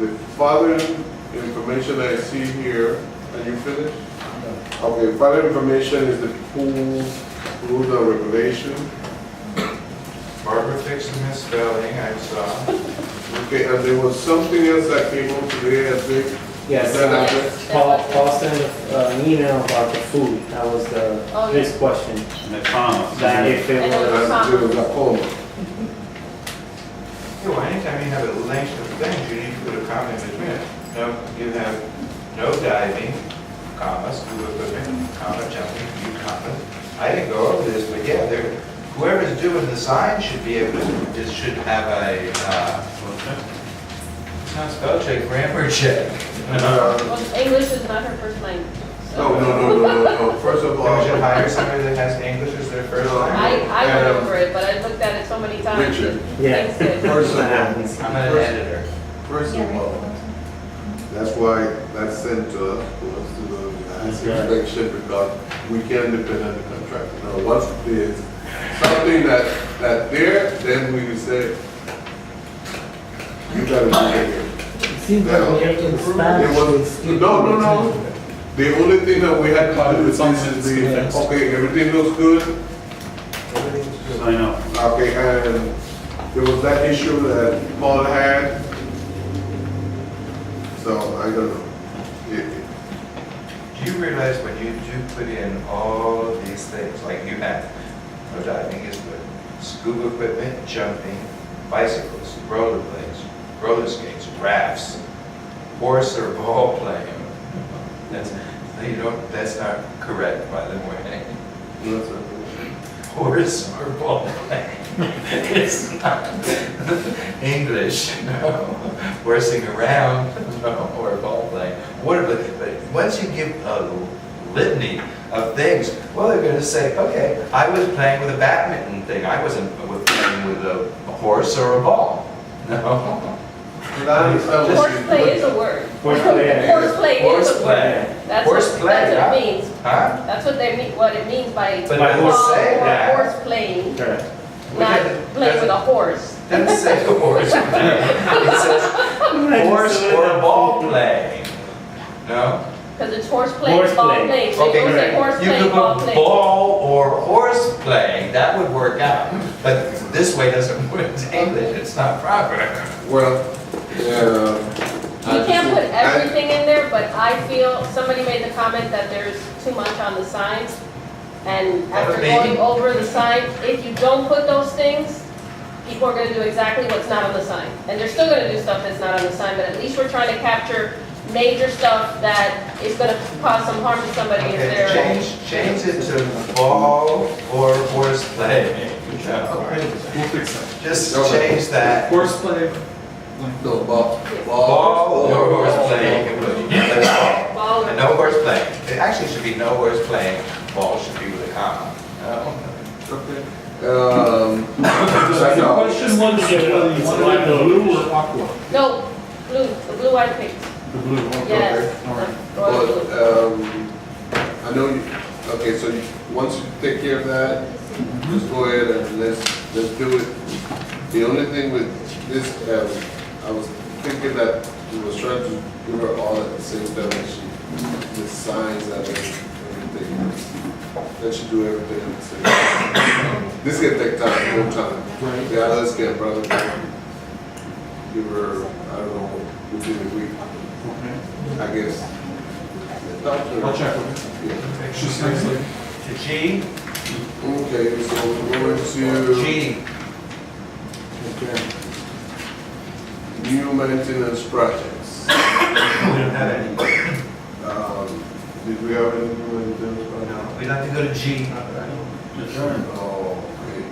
good. The following information I see here, are you finished? Okay, following information is the pool rules and regulation. Barbara fixed the misspelling, I saw. Okay, and there was something else that came up today, I think. Yes, Is that it? Paul sent an email about the food, that was Oh, his question. And the comma. That if it And it was, was- There was a coma. Yeah, well, anytime you have a length of things, you need to put a comma in between it. No, you have no diving, comma, scuba equipment, comma, jumping, few commas. I didn't go over this, but yeah, whoever's doing the sign should be able to, should have a, it's not spell check, grammar check. Well, English is not her first language. so- No. First of all, We should hire somebody that has English as their first language. I went over it, but I looked at it so many times. Richard, yeah. Things get- first of all, I'm an editor. First of all, that's why that's sent to us to do the inspection because we can't depend on the contractor. Now, once there's something that there, then we can say, you gotta do it here. It seems like we have to It Spanish. was, no. The only thing that we had to do with this is the, okay, everything looks good. I know. Okay, and there was that issue that Paul had. So, I don't know. Do you realize when you do put in all of these things, like you have, no diving is good, scuba equipment, jumping, bicycles, rollerblades, roller skates, rafts, horse or ball playing. That's not correct, by the way. Horse or ball playing. It's not English, no. Horsing around, no, or ball playing. But once you give a litany of things, well, they're going to say, okay, I was playing with a badminton thing. I wasn't playing with a horse or a ball. No. Horseplay is a word. Horseplay. Horseplay is a Horseplay. word. That's Horseplay, what huh? it means. Huh? That's what they mean, what it means by But it doesn't ball say or that. horse playing, Correct. not playing with a horse. Doesn't say horse play. It says horse or ball play. No? Because it's horse playing, Horse ball play. playing. So you Okay, don't say horse you playing, could ball put playing. ball or horse play, that would work out. But this way doesn't put it in English, it's not proper. Well, yeah. You can't put everything in there, but I feel, somebody made the comment that there's too much on the signs. And after maybe. going over the sign, if you don't put those things, people are gonna do exactly what's not on the sign. And they're still gonna do stuff that's not on the sign, but at least we're trying to capture major stuff that is gonna cause some harm to somebody if Okay, they're. change it to ball or horse play. We'll fix that. Just change that. Horseplay, No, ball. Ball or horse playing, you can put, that's ball. Ball or- And no horse playing. It actually should be no horse playing, ball should be with a comma. No? Um, the question was whether you wanted the blue or aqua? No, blue, the blue I picked, The blue, okay. yes. all right. the royal blue. but, I know you, okay, so once you take care of that, just go ahead and let's do it. The only thing with this, I was thinking that we was trying to do her all at the same time, and the signs and everything. That she do everything at the same time. This can take time, no time. Right. The others can probably give her, I don't know, within a week, Okay. I guess. I'll check with Yeah. her. She's nice lady. To G, Okay, so we're going to G, new maintenance projects. we don't have any. Did we have any new maintenance projects? No, we'd like to go to G. Oh, okay.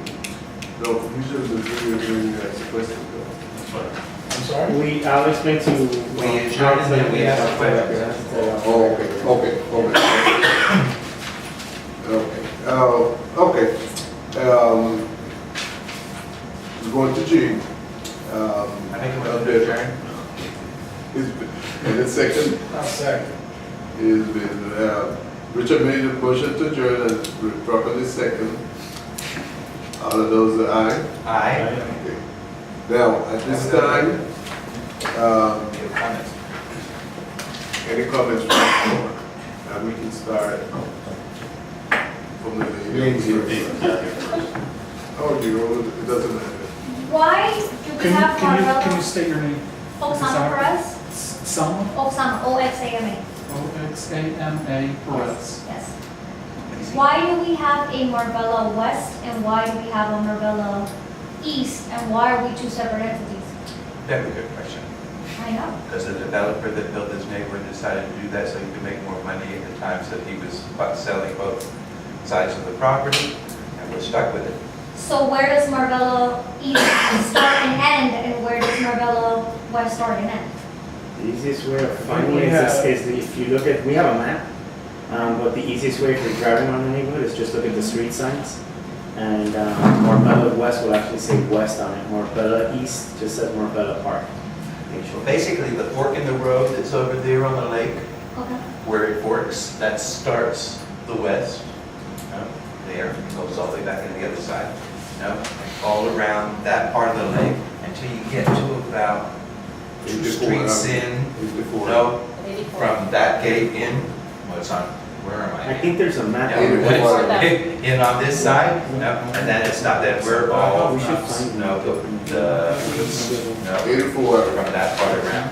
No, usually the video during that question though. I'm sorry? I'll explain to. We adjourn and then we ask questions. Oh, okay. Okay. We're going to G. I think we're going to adjourn. And the second I'll second. is been, Richard made a motion to adjourn and properly second. All of those are aye. Aye. Okay. Now, at this time, We have comments. any comments from the floor? And we can start from the lady. Oh, it doesn't matter. Why do we Can have you Marbella? state your name? Oksana Perez? Selma? Oksana, O-X-A-M-A. O-X-A-M-A Perez. Yes. Why do we have a Marbella West and why do we have a Marbella East and why are we two separate entities? Very good question. I know. Because the developer that built this neighborhood decided to do that so he could make more money at the times that he was selling both sides of the property, and we're stuck with it. So where does Marbella East start and end and where does Marbella West start and end? The easiest way of finding it is if you look at, we have a map, but the easiest way if you're driving around the neighborhood is just look at the street signs. And Marbella West will actually say west on it. Marbella East just says Marbella Park. So basically, the fork in the road that's over there on the lake, Okay. where it forks, that starts the west. There, it goes all the way back to the other side. All around that part of the lake until you get to about 2 streets in. No, from that gate in. What's on? Where am I? I think there's a map. Yeah, in on this side, and then it's not that we're all, We should find no, no, 84, from that part around.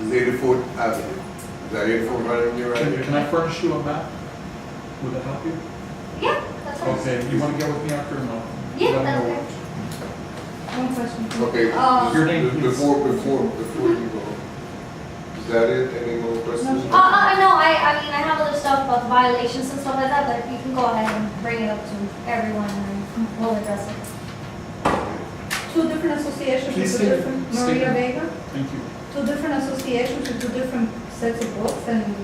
is 84 Avenue. Is that 84 Avenue right here? Can I furnish you a map? Would that help you? Yeah, that's fine. Okay, you want to get with me after or no? Yeah, Let me that's know. okay. One question. Okay, Your name, please. before you go, is that it? Any more questions? No, I mean, I have other stuff about the violations and stuff like that, but you can go ahead and bring it up to everyone and we'll address it. Two different associations Please with two state- different, state Maria your- Vega, Thank you. two different associations with two different sets of books and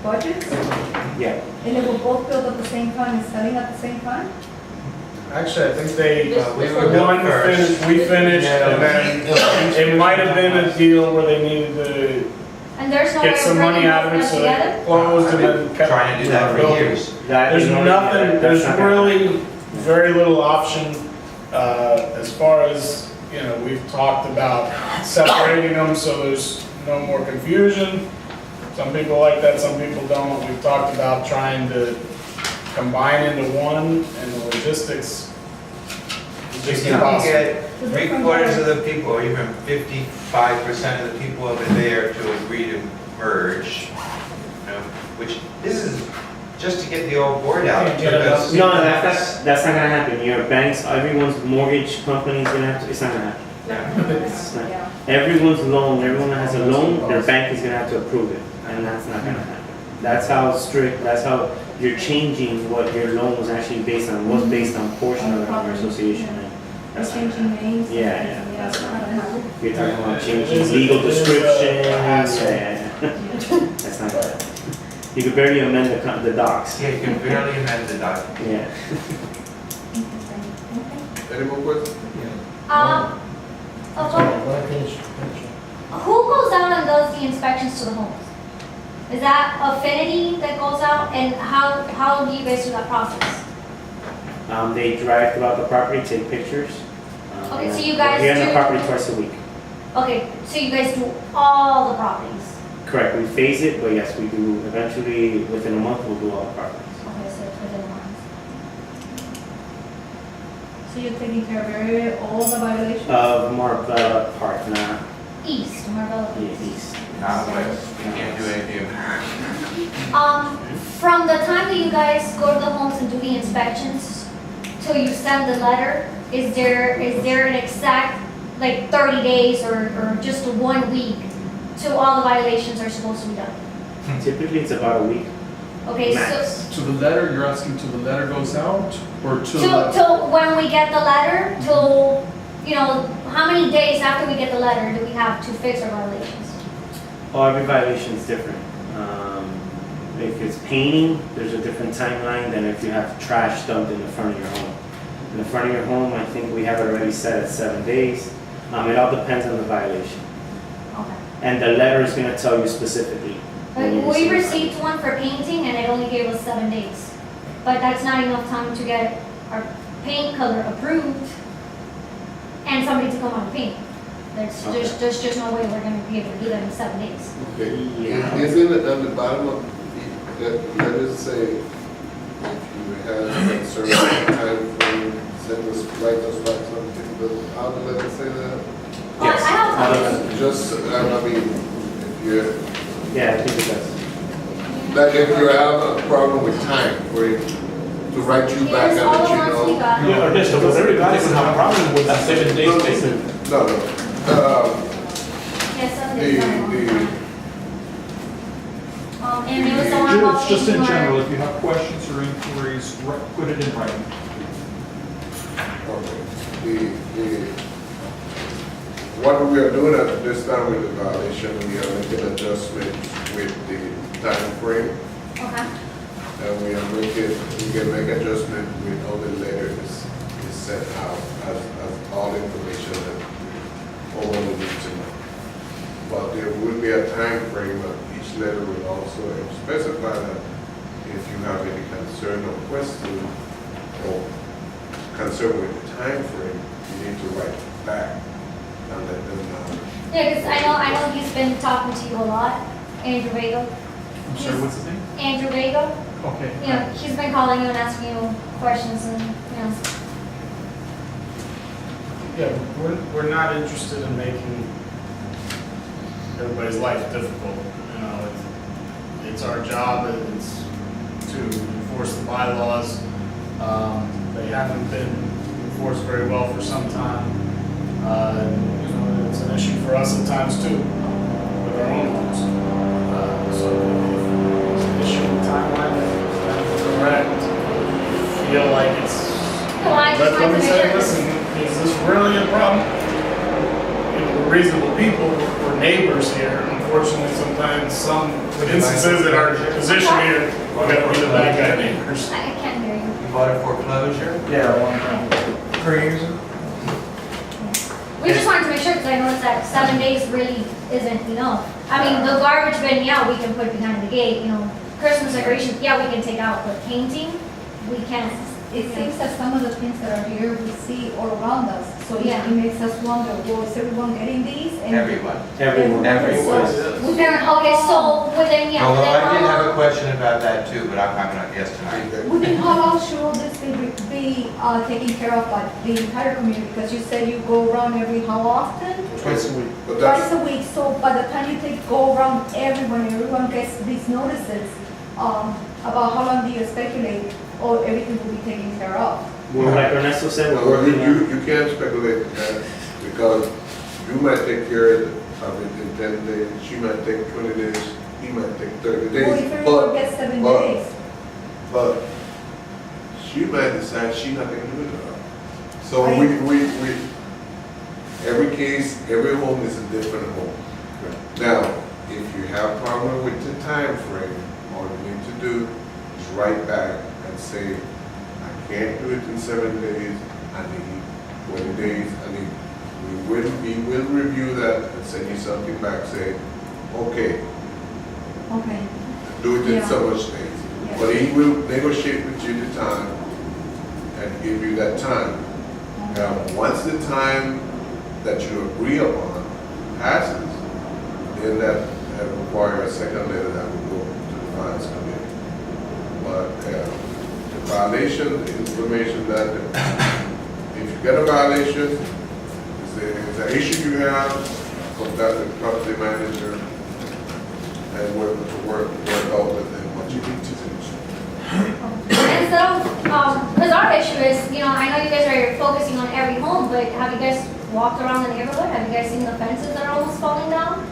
budgets, Yeah. and they were both built at the same time and selling at the same time? Actually, I think they, We were built one first. finished, we finished, and then it might have been a deal where they needed to And there's no way get of some money bringing out of it, them so together? they closed and then kept. Trying to do that for years. There's nothing, there's really very little option, as far as, you know, we've talked about separating them so there's no more confusion. Some people like that, some people don't. We've talked about trying to combine into one, and the logistics is If just you can impossible. get 3/4 of the people, or even 55% of the people over there to agree to merge, which this is just to get the old board out. Can't get it because No, that's not gonna happen. Your banks, everyone's mortgage company is gonna have to, it's not gonna happen. Yeah. It's not. Everyone's loan, everyone that has a loan, their bank is gonna have to approve it, and that's not gonna happen. That's how strict, that's how you're changing what your loan was actually based on, was based on portion of the homeowner association. And They're that's not gonna changing happen. names? Yeah, yeah, that's not gonna happen. You're talking about It changing is- legal it is a description, yeah, hassle. yeah, yeah. That's not gonna happen. You could barely amend the docs. Yeah, you can barely amend the document. Yeah. Any more questions? Who goes out and does the inspections to the homes? Is that Affinity that goes out and how do you guys do that process? They drive throughout the property, take pictures. Okay, so you guys We're on the do- property twice a week. Okay, so you guys do all the properties? Correct, we phase it, but yes, we do, eventually, within a month, we'll do all the properties. Okay, so it's within a month. So you're taking care of all the violations? Of Marbella Park, not East, Marbella East. East. Not west, you can't do anything. From the time that you guys go to the homes and do the inspections till you send the letter, is there an exact, like 30 days or just 1 week till all the violations are supposed to be done? Typically, it's about a week. Okay, so, Max. To the letter, you're asking till the letter goes out, or till when we get the letter, till, you know, how many days after we get the letter do we have to fix our violations? Oh, every violation is different. If it's painting, there's a different timeline than if you have trash dumped in the front of your home. In the front of your home, I think we have it already set at 7 days. It all depends on the violation. Okay. And the letter is gonna tell you specifically. when you We receive it. received one for painting and it only gave us 7 days. But that's not enough time to get our paint color approved and somebody to come out and paint. There's just no way we're gonna be able to do that in 7 days. Okay. Yeah. Isn't it on the bottom of, let us say, if you have a certain time frame, send us, write us back something, how do let us say that? Yes. I have Just, I mean, if you're, Yeah, I think it does. like if you have a problem with time, for it to write you back Here's and all let the you ones we know. got. Yeah, just because everybody would have a problem with that 7 days thing. No, no. Yes, 7 The, days. And there was the one about It's just in painting general, our- if you have questions or inquiries, put it in writing. okay. What we are doing at this time with the violation, we are making adjustments with the time frame. Okay. And we can make adjustment with all the letters is set out as all information that all we need to know. But there will be a time frame, of each letter will also specify that if you have any concern or question or concern with the time frame, you need to write back and let them know. Yeah, because I know he's been talking to you a lot, Andrew Vega. I'm sorry, what's his name? Andrew Vega. Okay. You know, he's been calling you and asking you questions and, you know. Yeah, we're not interested in making everybody's life difficult. You know, it's our job, it's to enforce the bylaws. They haven't been enforced very well for some time. You know, it's an issue for us at times too, with our own homes. So if it's an issue with timeline, that's correct. Feel like it's, No, I just let wanted me to make say, sure. listen, is this really a problem? You know, we're reasonable people, we're neighbors here. Unfortunately, sometimes some instances in our position here, we gotta be the bad guy neighbors. I can't hear you. You bought a foreclosure? Yeah, one time. Crazy. We just wanted to make sure, because I noticed that 7 days really isn't enough. I mean, the garbage bin, yeah, we can put behind the gate, you know. Christmas decorations, yeah, we can take out, but painting, we can't. It seems that some of the things that are here we see all around us, so Yeah. it makes us wonder, well, is everyone getting these? And Everyone. Everyone. Everyone. Okay, so within, yeah, Although within I did how have a long? question about that too, but I'm not guess tonight. within how long should all this be taken care of by the entire community? Because you said you go around every how often? Twice a week. But Twice that's, a week, so by the time you go around everyone gets these notices, about how long do you speculate, or everything will be taken care of? Well, like Ernesto said, we're well, working on. you can't speculate that because you might take care of it in 10 days, she might take 20 days, he might take 30 days. Well, if everyone gets 7 days, But she might decide she's not gonna do it at all. So Right. we, every case, every home is a different home. Now, if you have problem with the time frame, all you need to do is write back and say, I can't do it in 7 days, I need 20 days, we will review that and send you something back, say, okay, okay. do it in Yeah. so much days. Yeah. But he will negotiate with you the time and give you that time. Now, once the time that you agree upon passes, then that requires a second letter that will go to the finance committee. But the violation information that, if you get a violation, it's an issue you have, contact the property manager and work out with them what you but have you guys walked around the neighborhood? Have you guys seen the fences that are almost falling down?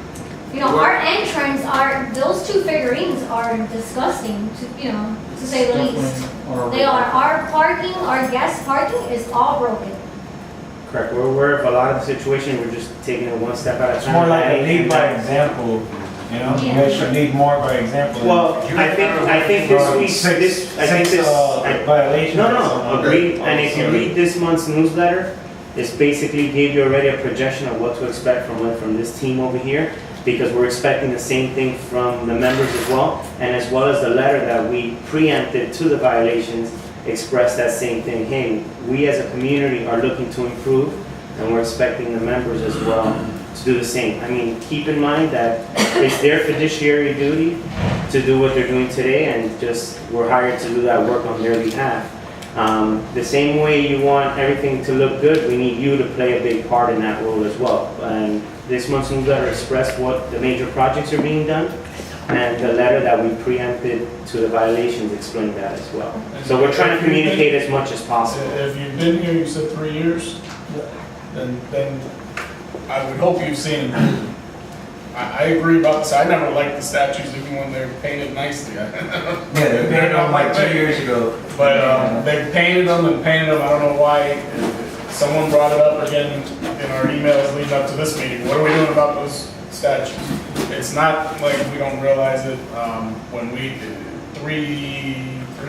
You know, our entrance are, those two figurines are disgusting to, you know, to say the least. They are, our parking, our guest parking is all broken. Correct, we're aware of a lot of the situation, we're just taking it one step at a time. It's more like a lead by example, you know? You guys should lead more by example. Well, I think this week, Violations. No, agreed, and if you read this month's newsletter, it's basically gave you already a projection of what to expect from this team over here, because we're expecting the same thing from the members as well, and as well as the letter that we preempted to the violations expressed that same thing. Hey, we as a community are looking to improve, and we're expecting the members as well to do the same. I mean, keep in mind that it's their fiduciary duty to do what they're doing today, and just we're hired to do that work on their behalf. The same way you want everything to look good, we need you to play a big part in that role as well. And this month's newsletter expressed what the major projects are being done, and the letter that we preempted to the violations explained that as well. So we're trying to communicate as much as possible. If you've been here, you said 3 years, then I would hope you've seen it. I agree about this. I never liked the statues even when they're painted nicely. Yeah, they painted them like 2 years ago. But they painted them. I don't know why. Someone brought it up again in our emails leading up to this meeting. What are we doing about those statues? It's not like we don't realize it. When we, 3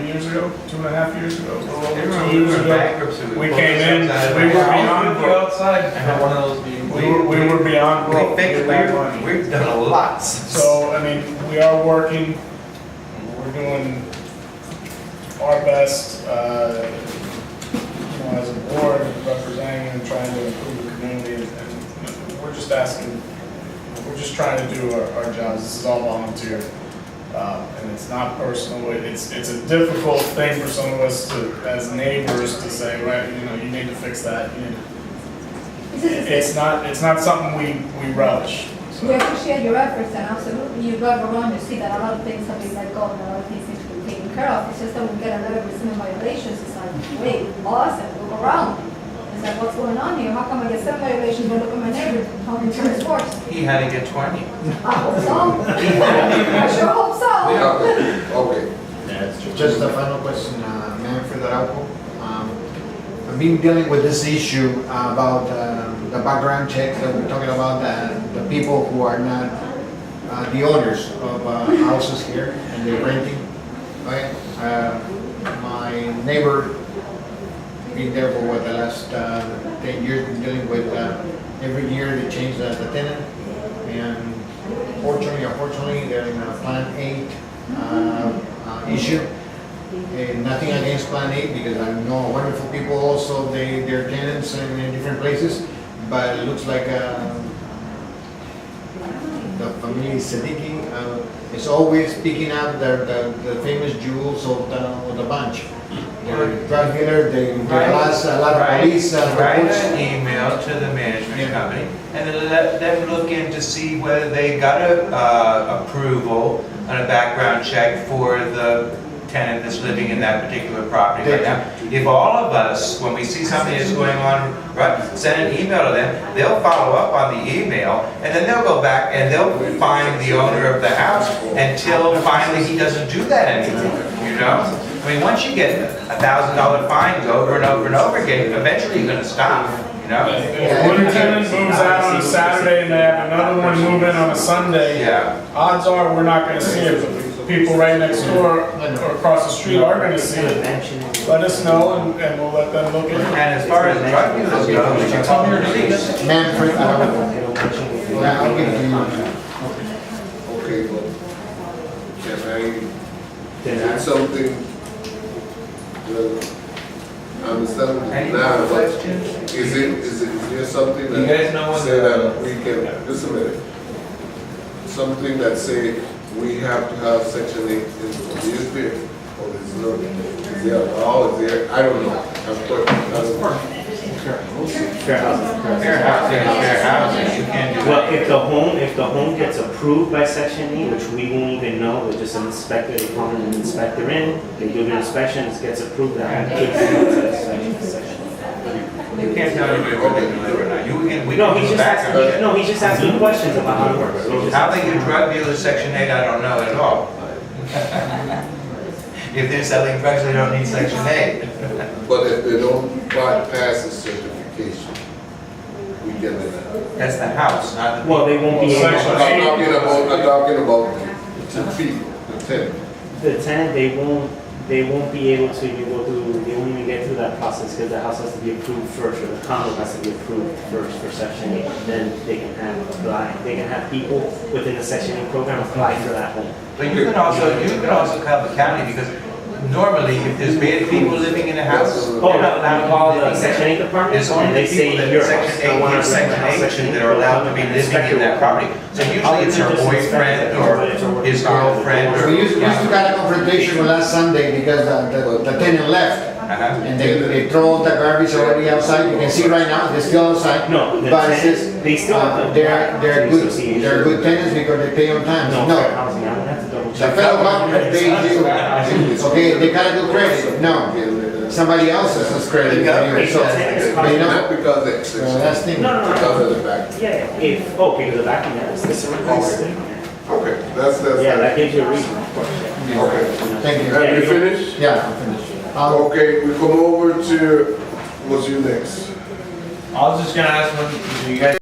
years ago, 2.5 years ago, a little over 2 years ago, we came in, we were beyond broke. outside. I had one of those being. We were beyond broke. We've done a lot. So, I mean, we are working, we're doing our best, you know, as a board, representing and trying to improve the community, and we're just asking, we're just trying to do our jobs. This is all volunteer, and it's not personal. It's a difficult thing for some of us to, as neighbors, to say, right, you know, you need to fix that. You need to, it's not something we relish. We appreciate your efforts, and absolutely, you drive around, you see that a lot of things have been let go, and a lot of things need to be taken care of. It's just that we get a lot of receiving violations, it's like, wait, boss, and look around. It's like, what's going on here? How come I get 7 violations, but look at my neighbor, how many times worse? He had to get 20. I hope so. I sure hope so. Okay. Yeah, that's true. Just a final question, Manfred Araujo. I've been dealing with this issue about the background checks that we're talking about, the people who are not the owners of houses here and they're renting. Okay? My neighbor been there for what, the last 10 years, been dealing with every year they change the tenant, and fortunately or unfortunately they're in Plan 8 issue. Nothing against Plan 8, because I know wonderful people also, they're tenants in different places, but it looks like the family Siddiqui is always picking up the famous jewels of the bunch. They're drug dealer, they lost a lot of police Write reports. an email to the management company and then let them look in to see whether they got a approval on a background check for the tenant that's living in that particular property right now. If all of us, when we see something that's going on, right, send an email to them, they'll follow up on the email, and then they'll go back and they'll find the owner of the house until finally he doesn't do that anymore, you know? I mean, once you get $1,000 fines over and over and over again, eventually you're gonna stop, you know? If one tenant moves out on a Saturday and they have another one move in on a Sunday, Yeah. odds are we're not gonna see it, but the people right next door or across the street are gonna see it. Let us know and we'll let them look into it. And as far as drug dealers go, we can tell your release. Manfred Araujo. Yeah, I'll give it to you. Okay, well, can I add something? I'm understanding Any now, more but questions? is there something You guys know that when say the- that we can, just a minute, something that say we have to have section 8 in the newspaper, or is not, is there a law, is there, I don't know. Fair housing. Fair housing, you can't do Well, that. if the home gets approved by Section E, which we won't even know, it's just an inspector, they call an inspector in, they do the inspections, gets approved, that kicks into Section E. You can't tell anybody whether they can live or not. We No, can he's go just back asking, on no, he's just asking questions about how it works. He's just how they asking- get drug dealers Section 8, I don't know at all. If they're selling drugs, they don't need Section 8. But if they don't pass the certification, we get it. That's the house, not the. Well, they won't be able I'm talking to. about the people, the tenant. The tenant, they won't be able to even go through, they won't even get through that process because the house has to be approved first, or the condo has to be approved first for Section 8. Then they can have people within the Section 8 program apply for that home. But you can also have the county, because normally, if there's bad people living in a house, they're Oh, not allowed to call be the living Section there. 8 department, There's only and they say people that your Section house. 8, They want gives to rent Section a house, 8 Section 8 that are allowed to be and living in that property. So usually it's her boyfriend or his girlfriend or. We used to have a confrontation last Sunday because the tenant left. Uh-huh. And they throw all the garbage already outside. You can see right now, they're still outside. No, the But it's tenants, just, they still have to. they're good, they're good tenants because they pay on time. No, fair No. housing, I would have to double The check. federal government pays you, okay, they gotta do credit. No, somebody else has credit for you, so they know. Not because they, That's the thing. No. because of the back. Yeah, if, because the vacuum, yes, this is. Okay, that's. Yeah, that gives you a reason, of course, yeah. Okay. Thank you. Have you finished? Yeah, I'm finished. Okay, we come over to, what's your next? I was just gonna ask when you guys